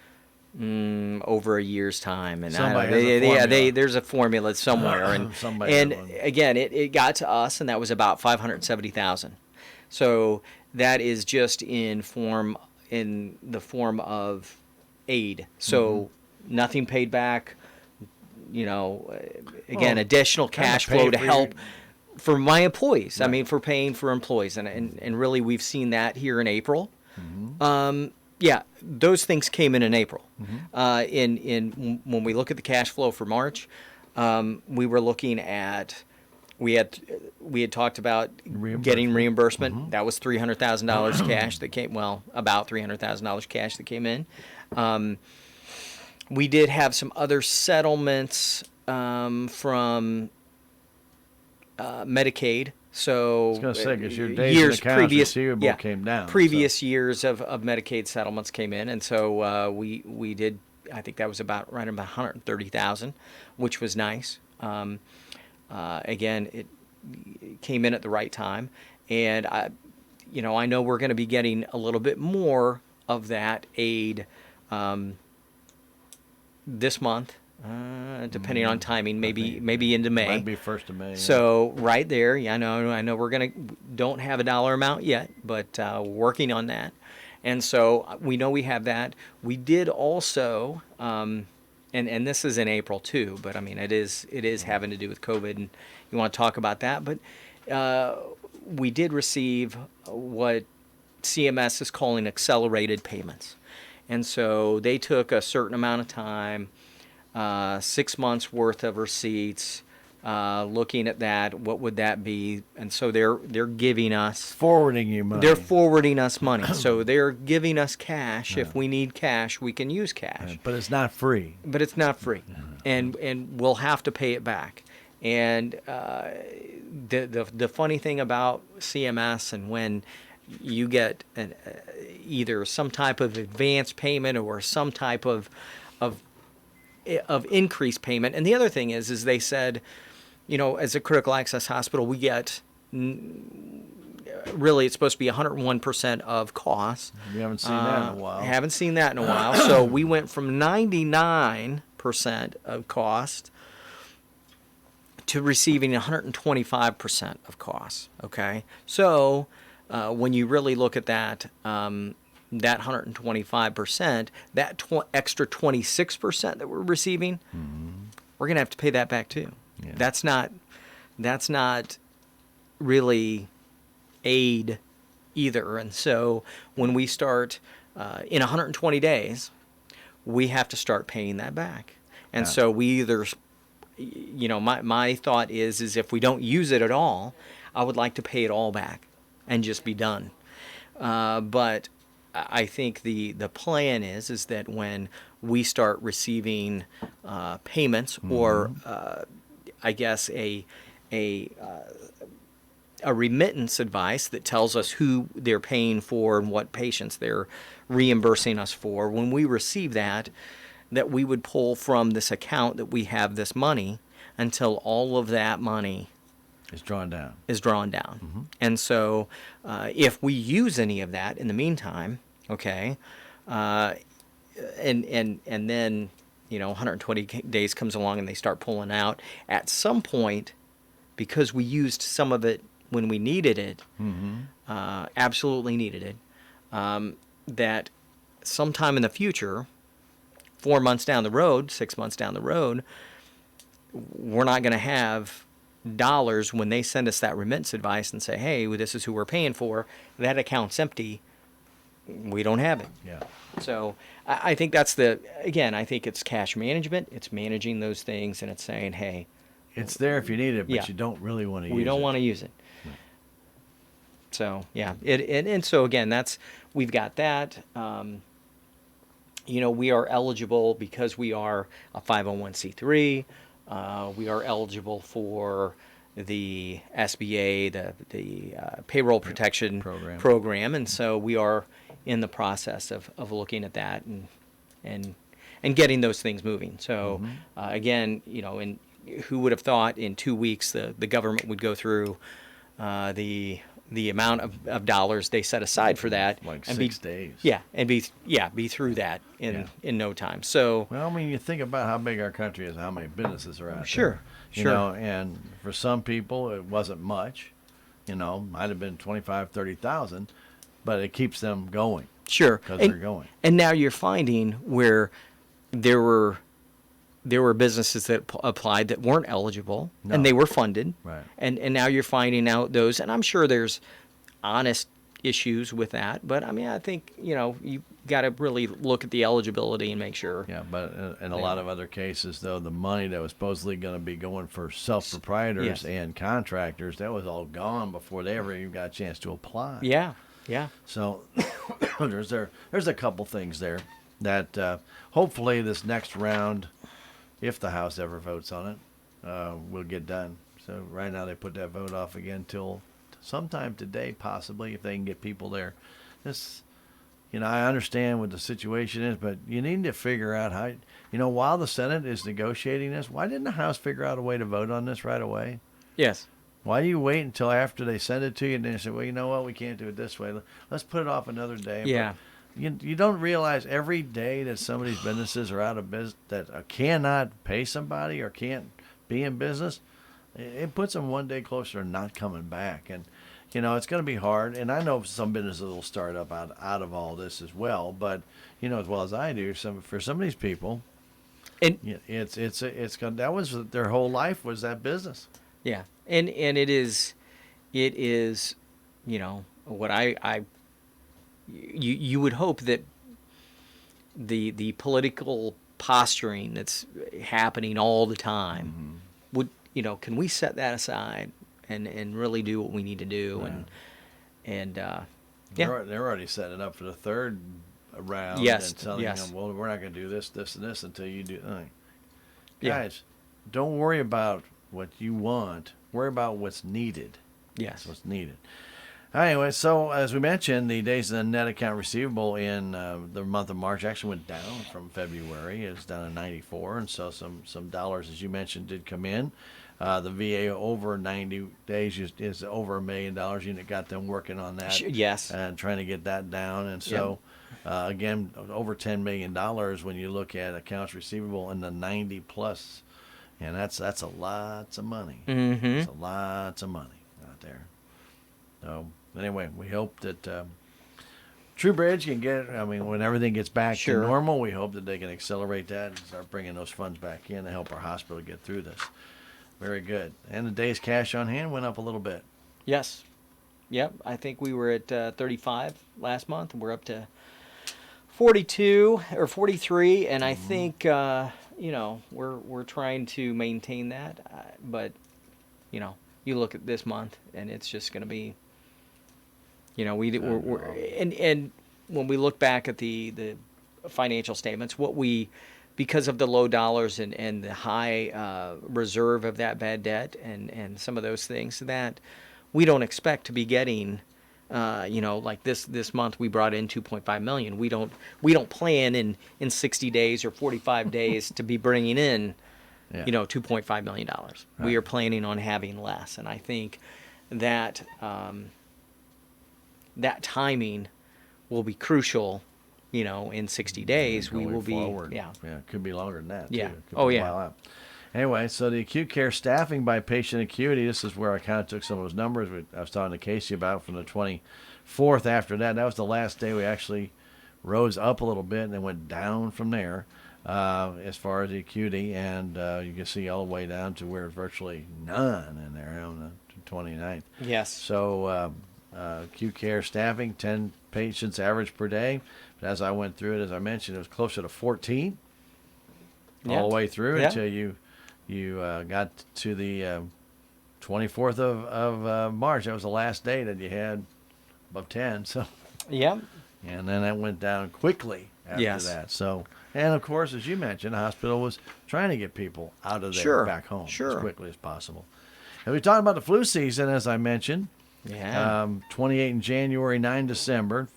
over a year's time. And Somebody has a formula. there's a formula somewhere. And, Somebody and had one. again, it got to us, and that was about 570,000. So that is just in the form of aid. So nothing paid back. Again, Well, additional kinda cash pay flow to for help for my employees. I Right. mean, for paying for employees, and really we've seen that here in April. Yeah, those things came in April. When we look at the cash flow for March, we were looking at we had talked about getting reimbursement. That was $300,000 cash that came. Well, about $300,000 cash that came in. We did have some other settlements from Medicaid. So I was going to say, because your days in accounts receivable came down. Previous years of Medicaid settlements came in, and so we did. I think that was about 130,000, which was nice. Again, it came in at the right time, and I know we're going to be getting a little bit more of that aid this month, depending on timing, maybe into May. Might be 1st of May. So right there, I know don't have a dollar amount yet, but working on that. And so we know we have that. We did also, and this is in April too, but I mean it is having to do with COVID, and you want to talk about that. But we did receive what CMS is calling accelerated payments, and so they took a certain amount of time. 6 months worth of receipts, looking at that, what would that be? And so they're giving us Forwarding you money. They're forwarding us money. So they're giving us cash. If we need cash, we can use cash. But it's not free. But it's not free, and we'll have to pay it back. And the funny thing about CMS, and when you get either some type of advance payment or some type of increased payment. And the other thing is they said, as a critical access hospital, we get really it's supposed to be 101% of costs. We haven't seen that in a while. Haven't seen that in a while. So we went from 99% of cost to receiving 125% of costs. Okay, so when you really look at that. That 125%, that extra 26% that we're receiving, we're going to have to pay that back too. Yeah. That's not really aid either. And so when we start in 120 days, we have to start paying that back. And so we either, my thought is if we don't use it at all, I would like to pay it all back and just be done. But I think the plan is that when we start receiving payments or I guess a remittance advice that tells us who they're paying for and what patients they're reimbursing us for, when we receive that we would pull from this account that we have this money until all of that money is drawn down. And so if we use any of that in the meantime, okay, and then 120 days comes along and they start pulling out at some point, because we used some of it when we needed it, absolutely needed it, that sometime in the future, 4 months down the road, 6 months down the road, we're not going to have dollars when they send us that remittance advice and say, hey, this is who we're paying for, that account's empty, we don't have it. Yeah. So I think I think it's cash management, it's managing those things, and it's saying, hey, It's there if you need it, but you don't really want to use it. we don't want to use it. So yeah, and so again, we've got that. We are eligible because we are a 501c3. We are eligible for the SBA, the payroll protection program, and so we are in the process of looking at that, and and getting those things moving. So again, and who would have thought in 2 weeks the government would go through the amount of dollars they set aside for that, Like and 6 days. Yeah, and be through that in no time. So Well, I mean, you think about how big our country is, how many businesses are out there. Sure. You know, and for some people, it wasn't much. Might have been 25, 30,000, but it keeps them going sure, because they're going. and now you're finding where there were businesses that applied that weren't eligible, No. and they were funded. Right. And now you're finding out those, and I'm sure there's honest issues with that, but I mean, I think, you got to really look at the eligibility and make sure. Yeah, but in a lot of other cases, though, the money that was supposedly going to be going for self-proprietors Yes. and contractors, that was all gone before they ever even got a chance to apply. Yeah, yeah. So there's a couple things there that hopefully this next round, if the House ever votes on it, will get done. So right now they put that vote off again till sometime today, possibly, if they can get people there. This, I understand what the situation is, but you need to figure out how, while the Senate is negotiating this, why didn't the House figure out a way to vote on this right away? Yes. Why do you wait until after they send it to you and then say, well, you know what, we can't do it this way. Let's put it off another day. Yeah. But you don't realize every day that some of these businesses are out of business, that cannot pay somebody or can't be in business, it puts them one day closer to not coming back. And, it's going to be hard. And I know some businesses will start up out of all this as well. But, as well as I do, for some of these people, And that was their whole life was that business. yeah, and it is, what you would hope that the political posturing that's happening all the time would, can we set that aside and really do what we need to do? And They're already setting up for the third round. Yes, And telling yes. them, well, we're not going to do this, this, and this until you do. Yeah. Guys, don't worry about what you want. Worry about what's needed. Yes. That's what's needed. Anyway, so as we mentioned, the days of the net account receivable in the month of March actually went down from February. It's down to 94, and so some dollars, as you mentioned, did come in. The VA over 90 days is over $1 million. You got them working on that. Yes. And trying to get that down. And so, again, over $10 million when you look at accounts receivable in the 90 plus. And that's a lots of money. Mm-hmm. It's a lots of money out there. So, anyway, we hope that TrueBridge can when everything gets back to Sure. normal, we hope that they can accelerate that and start bringing those funds back in to help our hospital get through this. Very good. And the day's cash on hand went up a little bit. Yes. Yep. I think we were at 35 last month. We're up to 42 or 43, and I think we're trying to maintain that. But you look at this month, and it's just going to be. We're and when we look back at the financial statements, because of the low dollars and the high reserve of that bad debt and some of those things, that we don't expect to be getting, like this month we brought in $2.5 million. We don't plan in 60 days or 45 days to be bringing in, $2.5 million. Right. We are planning on having less, and I think that that timing will be crucial. In 60 days, we will forward. be, yeah. It could be longer than that, Yeah. too. It could Oh, be a yeah. while out. Anyway, so the acute care staffing by patient acuity, this is where I kind of took some of those numbers I was talking to Kasey about from the 24th after that. That was the last day we actually rose up a little bit and then went down from there as far as the acuity. And you can see all the way down to where virtually none in there on the 29th. Yes. So acute care staffing, 10 patients average per day. But as I went through it, as I mentioned, it was closer to 14 all the way through until you got to the 24th of March. That was the last day that you had above 10. So, Yeah. and then that went down quickly after that. So, and of course, as you mentioned, the hospital was trying to get people out of there back home as quickly as possible. And we talked about the flu season, as I mentioned. Yeah. 28 in January, 9 December.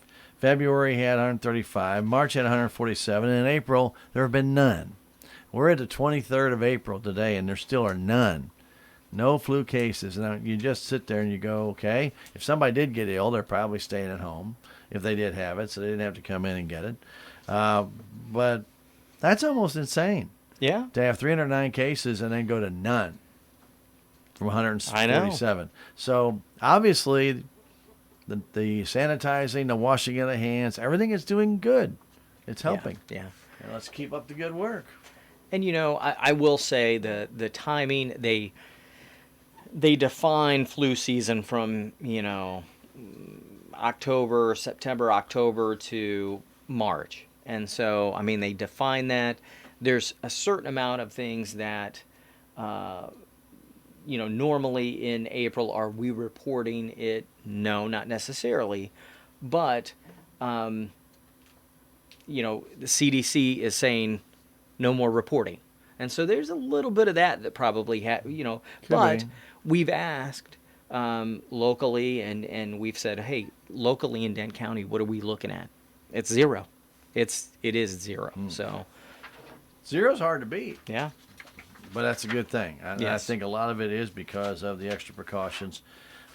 February had 135. March had 147. And in April, there have been none. We're at the 23rd of April today, and there still are none. No flu cases. Now, you just sit there and you go, okay, if somebody did get ill, they're probably staying at home if they did have it, so they didn't have to come in and get it. But that's almost insane. Yeah. To have 309 cases and then go to none from 147. So obviously, the sanitizing, the washing of the hands, everything is doing good. It's helping. Yeah. And let's keep up the good work. And I will say the timing, they define flu season from September, October to March. And so, I mean, they define that. There's a certain amount of things that, normally in April, are we reporting it? No, not necessarily. But, the CDC is saying no more reporting. And so there's a little bit of that probably, but we've asked locally and we've said, hey, locally in Dent County, what are we looking at? It's zero. It is zero. So zero's hard to beat. Yeah. But that's a good thing. I Yes. think a lot of it is because of the extra precautions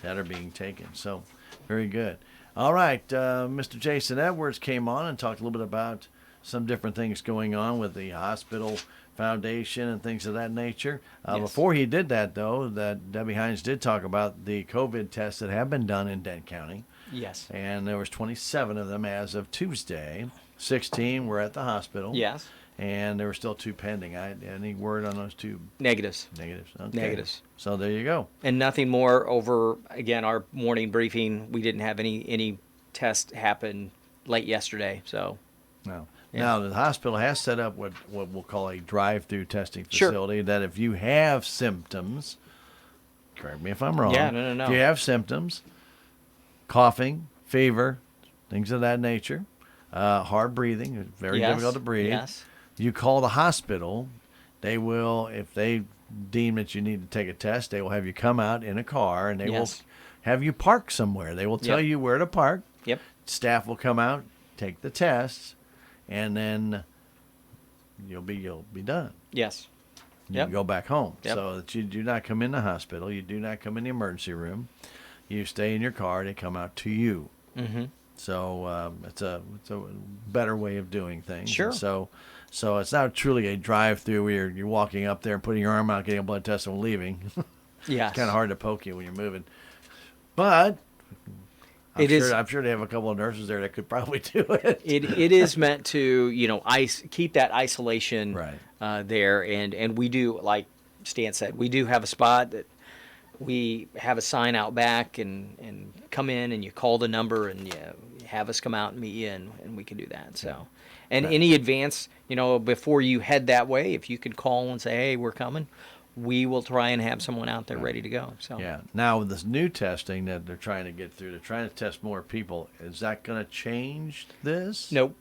that are being taken. So very good. All right. Mr. Jason Edwards came on and talked a little bit about some different things going on with the hospital foundation and things of that nature. Yes. Before he did that, though, that Debbie Hines did talk about the COVID tests that have been done in Dent County. Yes. And there was 27 of them as of Tuesday. 16 were at the hospital. Yes. And there were still 2 pending. Any word on those 2? Negatives. Negatives. Okay. Negatives. So there you go. And nothing more over, again, our morning briefing. We didn't have any tests happen late yesterday. So No. Yeah. Now, the hospital has set up what we'll call a drive-through testing Sure. facility that if you have symptoms, correct me if I'm wrong. Yeah, no. If you have symptoms, coughing, fever, things of that nature, hard breathing, it's very Yes. difficult to breathe. Yes. You call the hospital. They will, if they deem that you need to take a test, they will have you come out in a car and they Yes. will have you park somewhere. They will tell Yep. you where to park. Yep. Staff will come out, take the tests, and then you'll be done. Yes. You Yep. can go back home. Yep. So that you do not come in the hospital. You do not come in the emergency room. You stay in your car. They come out to you. Mm-hmm. So it's a better way of doing things. Sure. And so it's not truly a drive-through where you're walking up there and putting your arm out, getting a blood test, and leaving. Yes. It's kind of hard to poke you when you're moving. But I'm sure they have a couple of nurses there that could probably do it. It is meant to, keep that isolation Right. there. And we do, like Stan said, we do have a spot that we have a sign out back and come in and you call the number and you have us come out and meet you and we can do that. So, and Right. any advance, before you head that way, if you could call and say, hey, we're coming, we will try and have someone out there ready to go. So Yeah. Now, with this new testing that they're trying to get through, they're trying to test more people. Is that going to change this? Nope.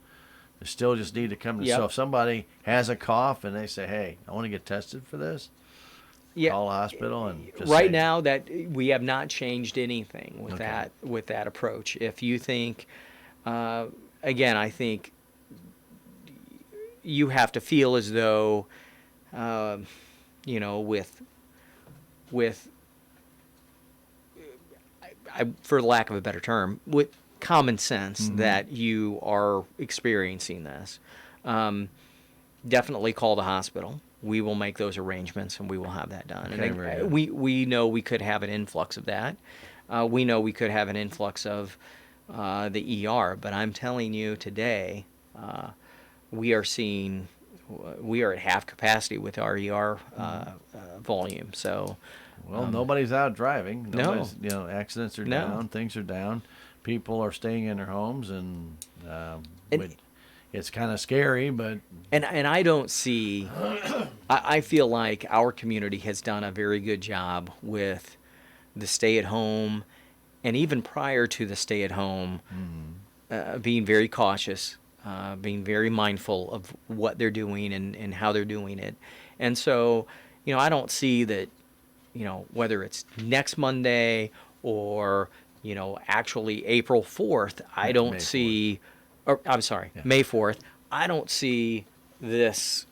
They still just need to come to. Yep. So if somebody has a cough and they say, hey, I want to get tested for this, Yeah. call a hospital and just Right say, now, that we have not changed anything with Okay. that approach. If you think, again, I think you have to feel as though, with for lack of a better term, with common sense that you are experiencing this. Definitely call the hospital. We will make those arrangements and we will have that done. Okay, And very good. we know we could have an influx of that. We know we could have an influx of the ER, but I'm telling you today, we are at half capacity with our ER volume. So, well, nobody's out driving. No. Nobody's, accidents are No. down, things are down. People are staying in their homes, and it's kind of scary, but and I don't see. I feel like our community has done a very good job with the stay-at-home, and even prior to the stay-at-home, being very cautious, being very mindful of what they're doing and how they're doing it. And so, I don't see that, whether it's next Monday or actually April 4th, I don't May 4th. see, or I'm sorry, May 4th, I don't see this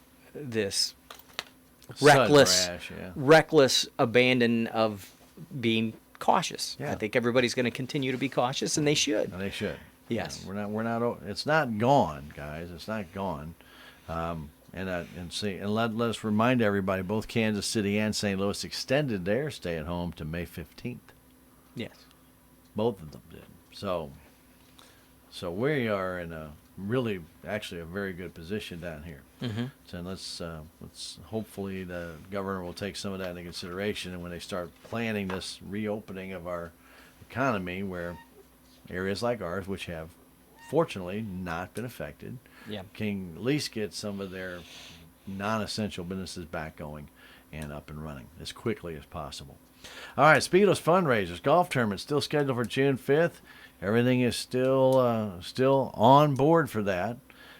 reckless Rash, yeah. reckless abandon of being cautious. Yeah. I think everybody's going to continue to be cautious, and they should. And they should. Yes. We're not. It's not gone, guys. It's not gone. And let us remind everybody, both Kansas City and St. Louis extended their stay at home to May 15th. Yes. Both of them did. So we are in actually a very good position down here. Mm-hmm. So let's hopefully the governor will take some of that into consideration, and when they start planning this reopening of our economy, where areas like ours, which have fortunately not been affected, can at least get some of their non-essential businesses back going and up and running as quickly as possible. All right, speaking of fundraisers, golf tournament still scheduled for June 5th. Everything is still on board for that,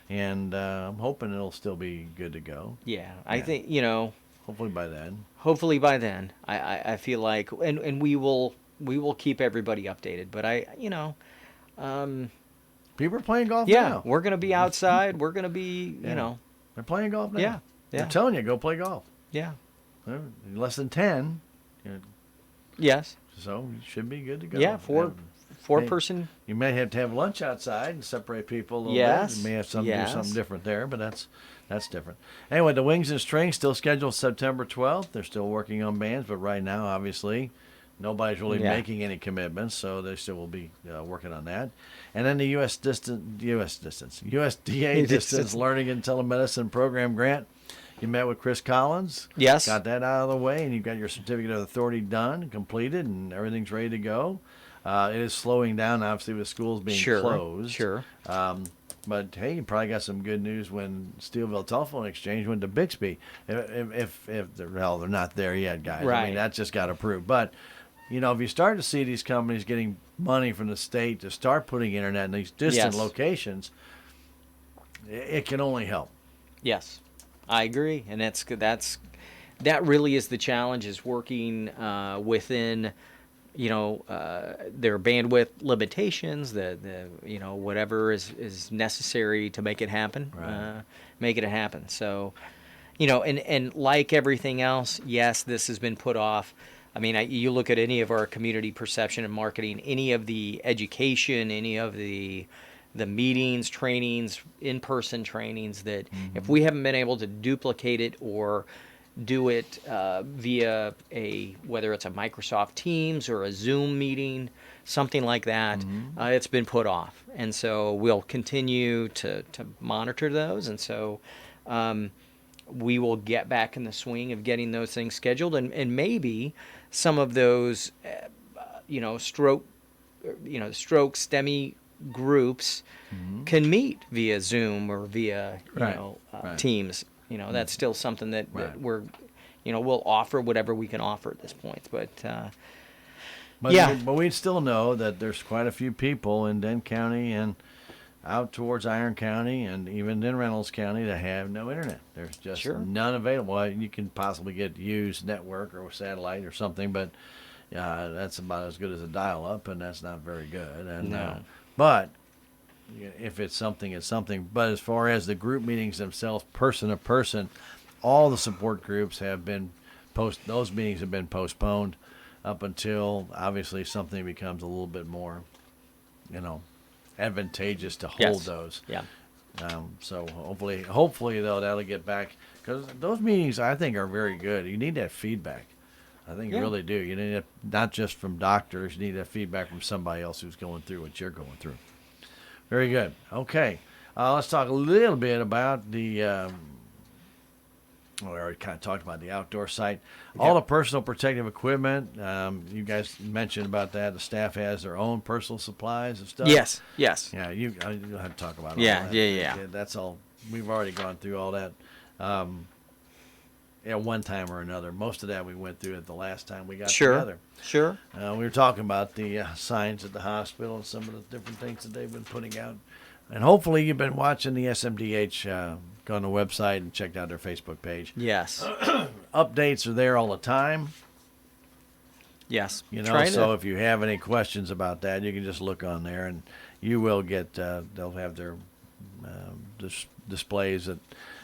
and I'm hoping it'll still be good to go. Yeah, I think Hopefully by then. Hopefully by then, I feel like, and we will keep everybody updated. But People are playing golf yeah, now. we're gonna be outside. We're gonna be, They're playing golf now. Yeah, They're telling you, go play golf. yeah, Less than 10. yes, So you should be good to go. yeah, four Hey, person. You may have to have lunch outside and separate people a little Yes, bit. You may have to do something yes. different there, but that's different. Anyway, the Wings and Strings still scheduled September 12th. They're still working on bands, but right now, obviously, nobody's really making any commitments, so they still will be working on that. And then the USDA Distance Learning and Telemedicine Program grant. You met with Chris Collins. Yes. Got that out of the way, and you've got your certificate of authority done, completed, and everything's ready to go. It is slowing down, obviously, with schools being closed. Sure. But hey, you probably got some good news when Steelville Telephone Exchange went to Bixby. If they're not there yet, guys. Right. I mean, that just got approved. But if you start to see these companies getting money from the state to start putting internet in these distant locations, it can only help. Yes, I agree, and that really is the challenge, is working within their bandwidth limitations, the whatever is necessary to make it happen. Right. So, and like everything else, yes, this has been put off. I mean, you look at any of our community perception and marketing, any of the education, any of the meetings, trainings, in-person trainings, that if we haven't been able to duplicate it or do it via whether it's a Microsoft Teams or a Zoom meeting, something like that, it's been put off. And so we'll continue to monitor those. And so we will get back in the swing of getting those things scheduled. And maybe some of those, stroke STEMI groups can meet via Zoom or via, Teams. That's still something that we're, we'll offer whatever we can offer at this point. But we still know that there's quite a few people in Dent County and out towards Iron County and even in Reynolds County that have no internet. There's just none available. Well, you can possibly get used network or satellite or something, but that's about as good as a dial-up, and that's not very good. And but if it's something, it's something. But as far as the group meetings themselves, person to person, all the support groups have been those meetings have been postponed up until obviously something becomes a little bit more, advantageous to hold those. Yeah. So hopefully though, that'll get back, because those meetings I think are very good. You need that feedback. I think you really do. You need it not just from doctors. You need that feedback from somebody else who's going through what you're going through. Very good. Okay. Let's talk a little bit about the we already kind of talked about the outdoor site. All the personal protective equipment, you guys mentioned about that. The staff has their own personal supplies and stuff. Yes. Yeah, you'll have to talk about all that. Yeah. That's all. We've already gone through all that one time or another. Most of that we went through it the last time we got together. Sure. We were talking about the signs at the hospital and some of the different things that they've been putting out. And hopefully you've been watching the SMDH, gone to the website and checked out their Facebook page. Yes. Updates are there all the time. Yes. You know, Trying so to, if you have any questions about that, you can just look on there, and you will get. They'll have their displays that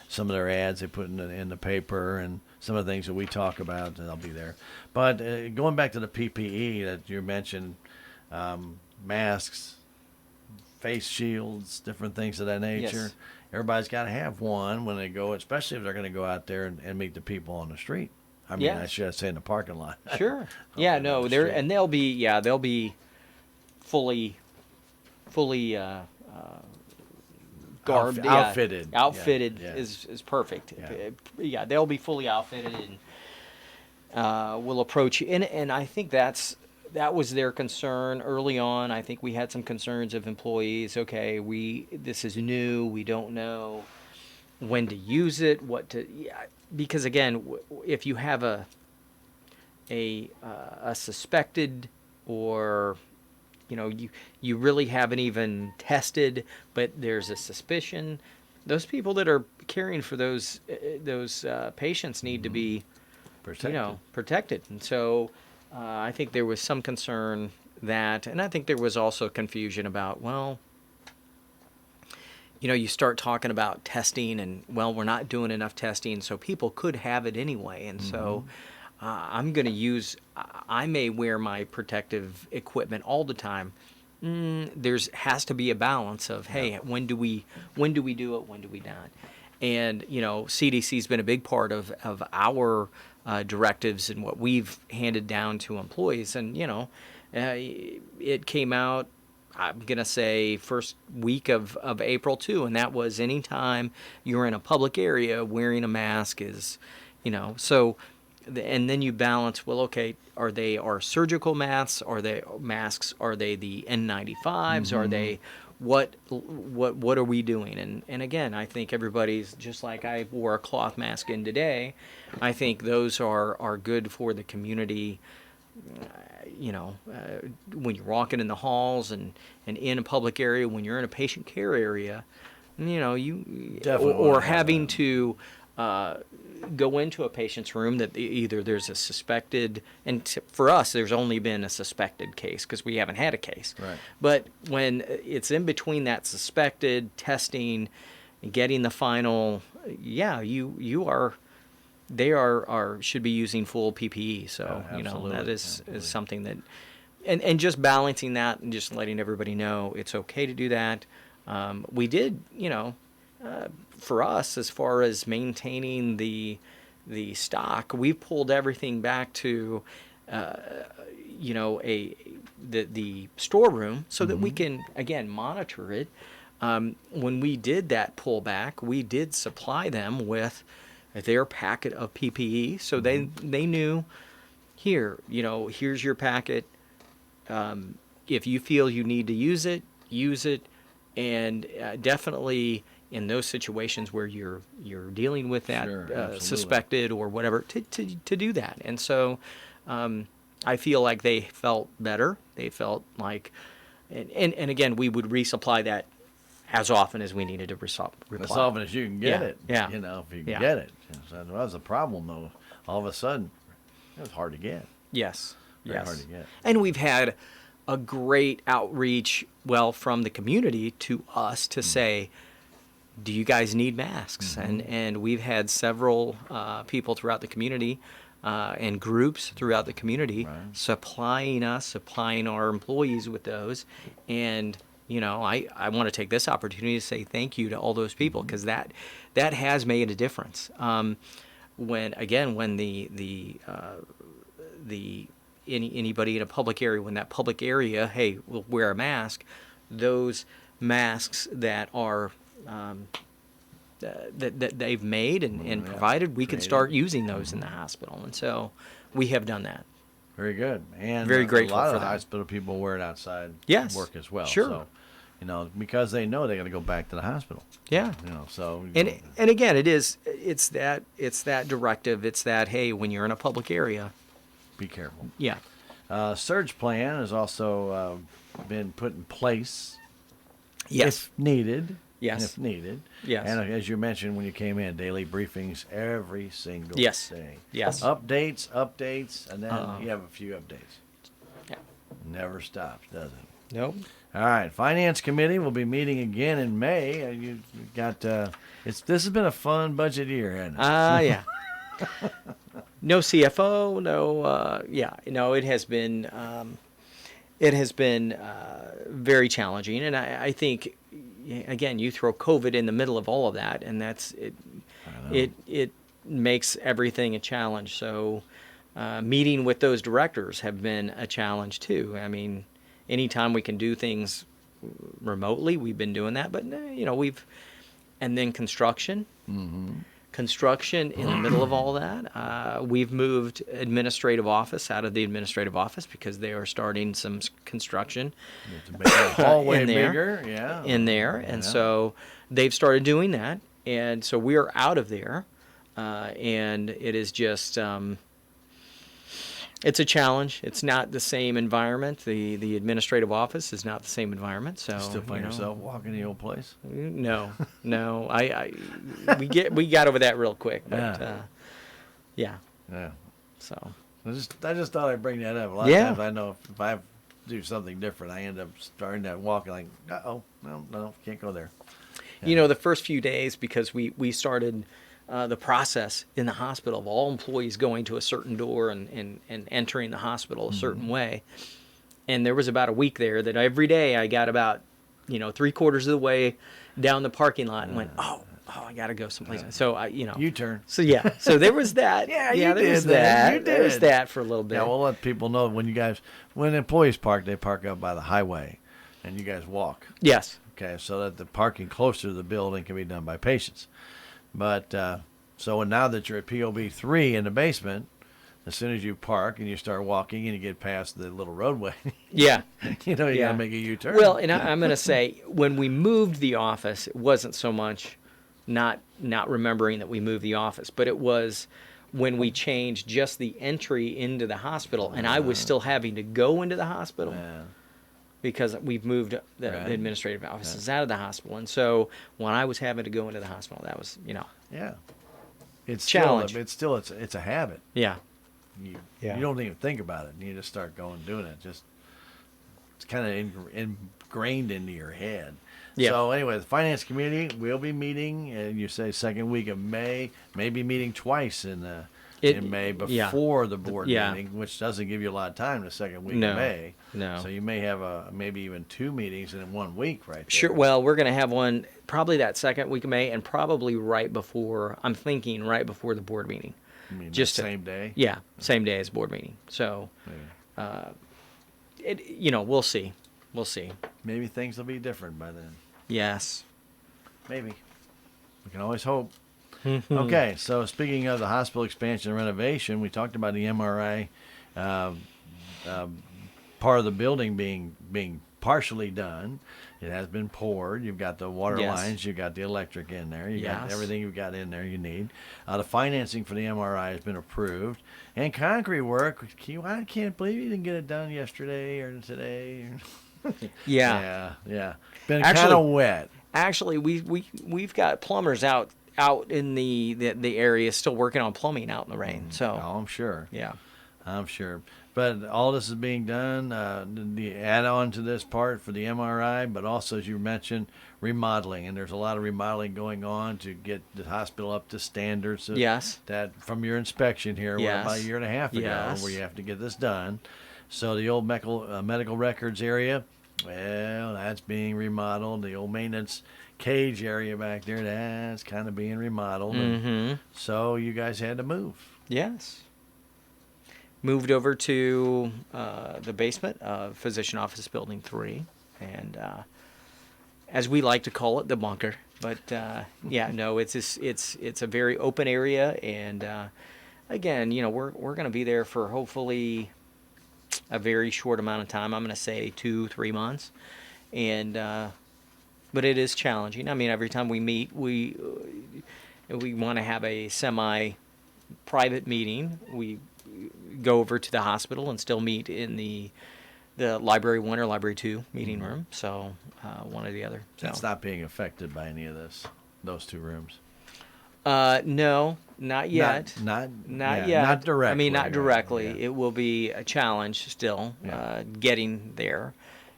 some of their ads they put in the paper, and some of the things that we talk about, and they'll be there. But going back to the PPE that you mentioned, masks, face shields, different things of that nature. Yes. Everybody's got to have one when they go, especially if they're going to go out there and meet the people on the street. I mean, I Yes. should say in the parking lot. Sure. Yeah, Not no, the they're street. and they'll be fully garbed, Outfitted. Outfitted Yeah. is perfect. Yeah. Yeah, they'll be fully outfitted, and we'll approach you. And I think that was their concern early on. I think we had some concerns of employees. Okay, this is new. We don't know when to use it, what to. Yeah, because again, if you have a suspected, or you really haven't even tested, but there's a suspicion, those people that are caring for those patients need to be protected. And so I think there was some concern and I think there was also confusion about, well, you start talking about testing, and well, we're not doing enough testing, so people could have it anyway. And so I may wear my protective equipment all the time. Has to be a balance of, hey, when do we do it, when do we not? And CDC's been a big part of our directives and what we've handed down to employees. And it came out, I'm gonna say, first week of April too, and that was anytime you're in a public area, wearing a mask is, so. And then you balance, well, okay, are they our surgical masks? Are they masks? Are they the N95s? Are they what are we doing? And again, I think everybody's, just like I wore a cloth mask in today. I think those are good for the community. When you're walking in the halls and in a public area, when you're in a patient care area, you Definitely or wanna have having that. to go into a patient's room that either there's a suspected, and for us, there's only been a suspected case because we haven't had a case. Right. But when it's in between that suspected testing and getting the final, they should be using full PPE. So Absolutely. that is Absolutely. something that, and just balancing that and just letting everybody know it's okay to do that. We did, for us, as far as maintaining the stock, we pulled everything back to the storeroom so that we can again monitor it. When we did that pullback, we did supply them with their packet of PPE, so they knew, here's your packet. If you feel you need to use it, and definitely in those situations where you're dealing with that Sure, absolutely. suspected or whatever, to do that. And so I feel like they felt better. They felt like, and again, we would resupply that as often as we needed to resupply. As often as you can get Yeah, it. yeah. If you can Yeah. get it. So that was the problem, though. All of a sudden, it was hard to get. Yes. Very Yes. hard to get. And we've had a great outreach, from the community to us to say, do you guys need masks? And we've had several people throughout the community and groups throughout the community Right. supplying our employees with those. And I want to take this opportunity to say thank you to all those people, because that has made a difference. When anybody in a public area, when that public area, hey, will wear a mask, those masks that are that they've made and Yeah, provided, we could created. start using those in the hospital. And so we have done that. Very good. And Very grateful a lot for of the that. hospital people wear it outside Yes. work as well. Sure. So, because they know they got to go back to the hospital. Yeah. So. And again, it's that directive. It's that, hey, when you're in a public area, be careful. yeah. Surge plan has also been put in place Yes. if needed. Yes. if needed. Yes. And as you mentioned when you came in, daily briefings every single Yes. day. Yes. Updates, and then Uh-huh. you have a few updates. Yeah. Never stops, does it? Nope. All right, Finance Committee will be meeting again in May. You got this has been a fun budget year, hasn't it? Yeah. No CFO, it has been very challenging, and I think again you throw COVID in the middle of all of that, and that's it. It makes everything a challenge. So meeting with those directors have been a challenge too. I mean, anytime we can do things remotely, we've been doing that, but and then construction. Construction in the middle of all that. We've moved administrative office out of the administrative office because they are starting some construction To make the hallway in there, bigger, yeah. and so they've started doing that, and so we are out of there, and it is just it's a challenge. It's not the same environment. The administrative office is not the same environment. So You still find yourself walking the old place? No. We got over that real quick, but Yeah. So I just thought I'd bring that up. A lot Yeah. of times I know if I do something different, I end up starting to walk like, no, can't go there. the first few days, because we started the process in the hospital of all employees going to a certain door and entering the hospital a certain way. And there was about a week there that every day I got about, 3/4 of the way down the parking lot and went, oh, I got to go someplace. So U-turn. So yeah, so there was that. Yeah, yeah, you there did was that. that. You There was did. that for a little bit. Yeah, we'll let people know when employees park, they park up by the highway, and you guys walk. Yes. Okay, so that the parking closer to the building can be done by patients. But so now that you're at POB 3 in the basement, as soon as you park and you start walking and you get past the little roadway, Yeah. you Yeah. gotta make a U-turn. Well, and I'm going to say when we moved the office, it wasn't so much not remembering that we moved the office, but it was when we changed just the entry into the hospital, and I was still having to go into the hospital Yeah. because we've moved the Right. administrative offices out of the hospital, and so when I was having to go into the hospital, that was Yeah. It's Challenge. It's a habit. yeah. You don't even think about it. You just start doing it. It's kind of ingrained into your head. Yeah. So anyway, the Finance Committee will be meeting, and you say second week of May, maybe meeting twice in May before the board Yeah. meeting, which doesn't give you a lot of time the second week No. of May. No. So you may have maybe even 2 meetings in 1 week right there. Sure. Well, we're going to have one probably that second week of May, and probably right before the board meeting. I mean, just the to- same day. Yeah, same day as board meeting. So, we'll see. We'll see. Maybe things will be different by then. Yes. Maybe. We can always hope. Okay, so speaking of the hospital expansion and renovation, we talked about the MRI part of the building being partially done. It has been poured. You've got the water Yes. lines. You've got the electric in there. You got Yes. everything you've got in there you need. The financing for the MRI has been approved. And concrete work, I can't believe you didn't get it done yesterday or today. Yeah. Yeah. Been Actually- kind of wet. Actually, we've got plumbers out in the area still working on plumbing out in the rain. So, Oh, I'm sure. yeah. I'm sure. But all this is being done, the add-on to this part for the MRI, but also, as you mentioned, remodeling. And there's a lot of remodeling going on to get the hospital up to standards. Yes. That from your inspection here, Yes. about a year and a half ago, Yes. where you have to get this done. So the old medical records area, well, that's being remodeled. The old maintenance cage area back there, that's kind of being remodeled. Mm-hmm. So you guys had to move. Yes. Moved over to the basement of Physician Office Building 3, and as we like to call it, the bunker. But it's a very open area, and again, we're going to be there for hopefully a very short amount of time. I'm going to say 2-3 months, and but it is challenging. I mean, every time we meet, we want to have a semi-private meeting. We go over to the hospital and still meet in the the Library 1 or Library 2 meeting room. So one or the other. So. It's not being affected by any of this, those two rooms. No, not yet. Not Not yeah, yet. Not directly. I mean, not directly. Yeah. It will be a challenge still, Yeah. getting there.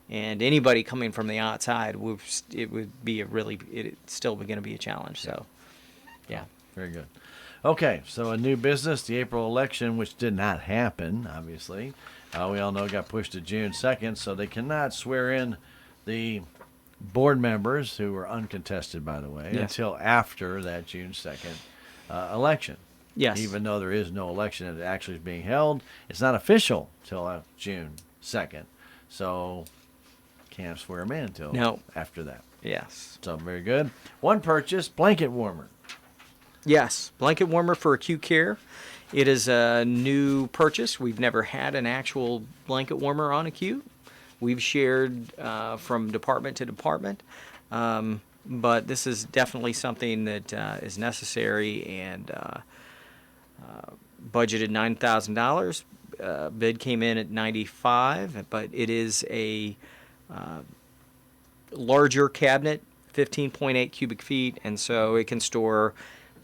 And anybody coming from the outside, it would be it's still going to be a challenge. So, yeah. Very good. Okay, so a new business, the April election, which did not happen, obviously. We all know got pushed to June 2nd, so they cannot swear in the board members, who were uncontested, by the way, Yes. until after that June 2nd election. Yes. Even though there is no election that actually is being held, it's not official till June 2nd. So can't swear them in until No. after that. Yes. So very good. One purchase, blanket warmer. Yes. Blanket warmer for acute care. It is a new purchase. We've never had an actual blanket warmer on acute. We've shared from department to department. But this is definitely something that is necessary, and budgeted $9,000. Bid came in at $95,000, but it is a larger cabinet, 15.8 cubic feet, and so it can store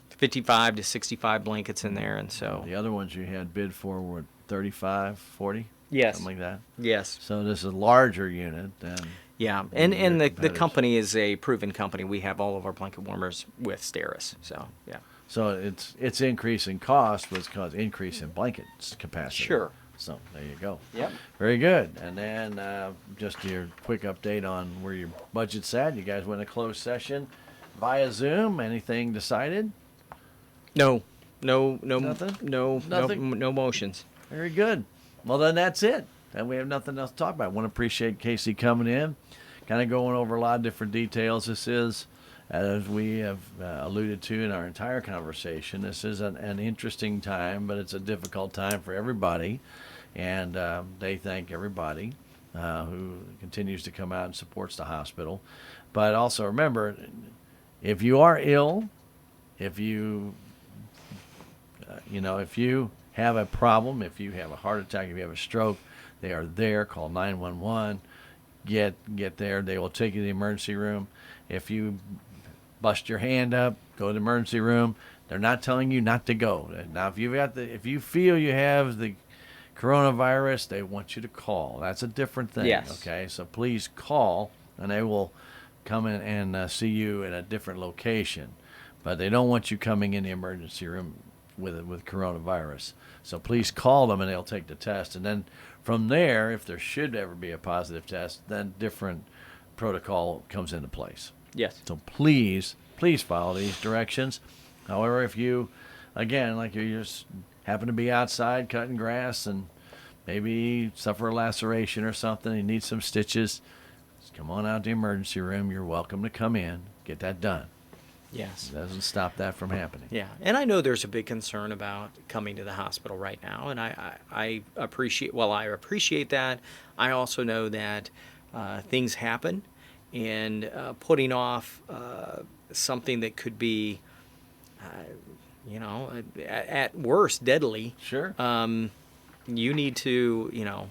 55 to 65 blankets in there, and so. The other ones you had bid for were 35, 40? Yes. Something like that? Yes. So this is a larger unit than... Yeah, and Very the competitive. company is a proven company. We have all of our blanket warmers with Steris, so yeah. So it's increase in cost was caused increase in blankets capacity. Sure. So there you go. Yep. Very good. And then just your quick update on where your budget's at. You guys went a closed session via Zoom. Anything decided? No, Nothing? Nothing? no motions. Very good. Well, then that's it. And we have nothing else to talk about. I want to appreciate Kasey coming in, kind of going over a lot of different details. This is, as we have alluded to in our entire conversation, this is an interesting time, but it's a difficult time for everybody. And they thank everybody who continues to come out and supports the hospital. But also remember, if you are ill, if you if you have a problem, if you have a heart attack, if you have a stroke, they are there. Call 911. Get there. They will take you to the emergency room. If you bust your hand up, go to the emergency room. They're not telling you not to go. Now, if you feel you have the coronavirus, they want you to call. That's a different thing. Yes. Okay. So please call, and they will come in and see you in a different location. But they don't want you coming in the emergency room with coronavirus. So please call them, and they'll take the test. And then from there, if there should ever be a positive test, then different protocol comes into place. Yes. So please follow these directions. However, if you, again, like you just happen to be outside cutting grass and maybe suffer a laceration or something, you need some stitches, just come on out to the emergency room. You're welcome to come in, get that done. Yes. It doesn't stop that from happening. Yeah, and I know there's a big concern about coming to the hospital right now, and I appreciate that. I also know that things happen, and putting off something that could be, at worst, deadly. Sure. You need to,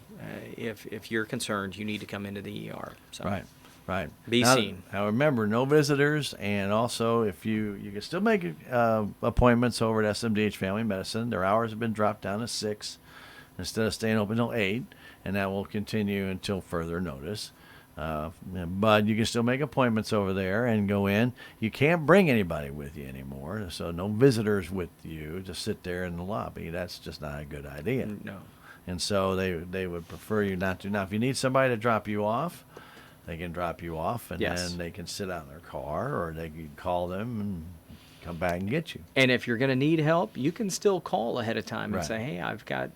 if you're concerned, you need to come into the ER. So. Right. Be seen. Now remember, no visitors, and also if you can still make appointments over at SMDH Family Medicine. Their hours have been dropped down to 6 instead of staying open till 8, and that will continue until further notice. But you can still make appointments over there and go in. You can't bring anybody with you anymore, so no visitors with you. Just sit there in the lobby. That's just not a good idea. No. And so they would prefer you not to. Now, if you need somebody to drop you off, they can drop you off, and Yes. then they can sit out in their car, or they can call them and come back and get you. And if you're going to need help, you can still call ahead of time and Right. say, hey, I've got,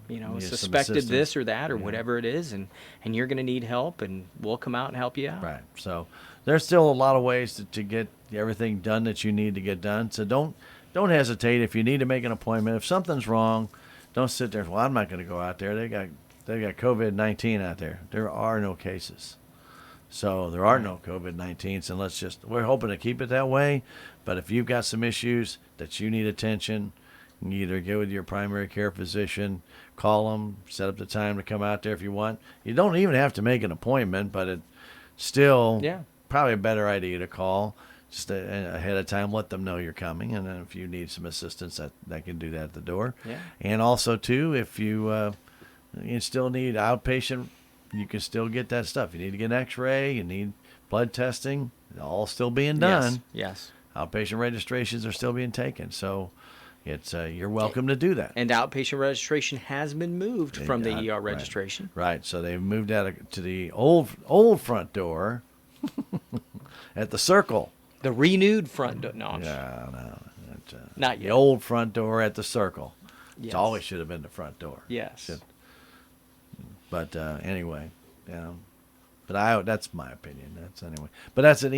Need some suspected assistance. this or that or Yeah. whatever it is, and you're going to need help, and we'll come out and help you out. Right. So there's still a lot of ways to get everything done that you need to get done. So don't hesitate if you need to make an appointment. If something's wrong, don't sit there. Well, I'm not going to go out there. They got COVID-19 out there. There are no cases. So there are no COVID-19s, and we're hoping to keep it that way. But if you've got some issues that you need attention, You either get with your primary care physician, call them, set up the time to come out there if you want. You don't even have to make an appointment, but it's still probably a better idea to call just ahead of time. Let them know you're coming, and then if you need some assistance, that can do that at the door. Yeah. And also, too, if you still need outpatient, you can still get that stuff. You need to get an X-ray, you need blood testing, all still being done. Yes. Outpatient registrations are still being taken, so it's you're welcome to do that. And outpatient registration has been moved from the ER registration. Right. So they've moved out to the old front door at the Circle. The renewed front door. No, No. not the yet. old front door at the Circle. Yes. It always should have been the front door. Yes. But anyway, But that's my opinion. But that's the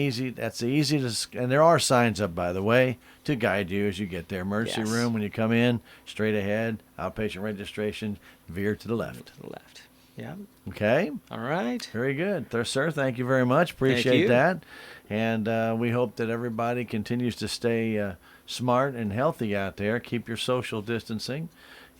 easiest, and there are signs up, by the way, to guide you as you get there. Emergency room when you come in, straight ahead. Outpatient registration, veer to the left. To the left. Yeah. Okay. All right. Very good, sir. Thank you very much. Appreciate that, and we hope that everybody continues to stay smart and healthy out there. Keep your social distancing,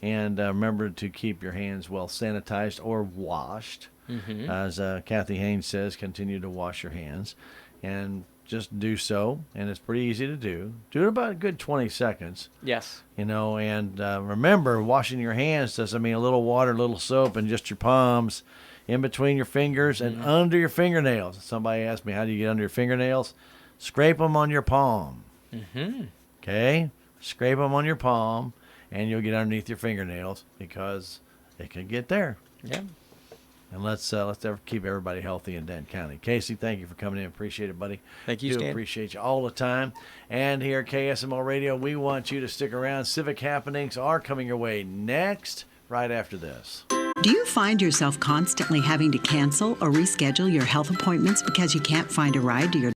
and remember to keep your hands well sanitized or washed. Mm-hmm. As Kathy Haynes says, continue to wash your hands, and just do so. And it's pretty easy to do. Do it about a good 20 seconds. Yes. And remember, washing your hands doesn't mean a little water, a little soap, and just your palms, in between your fingers and under your fingernails. Somebody asked me, how do you get under your fingernails? Scrape them on your palm. Mm-hmm. Okay? Scrape them on your palm, and you'll get underneath your fingernails because it can get there. Yeah. And let's keep everybody healthy in Denton County. Kasey, thank you for coming in. Appreciate it, buddy. Thank you, Stan. Appreciate you all the time. And here at KSMO Radio, we want you to stick around. Civic happenings are coming your way next, right after this. Do you find yourself constantly having to cancel or reschedule your health appointments because you can't find a ride to your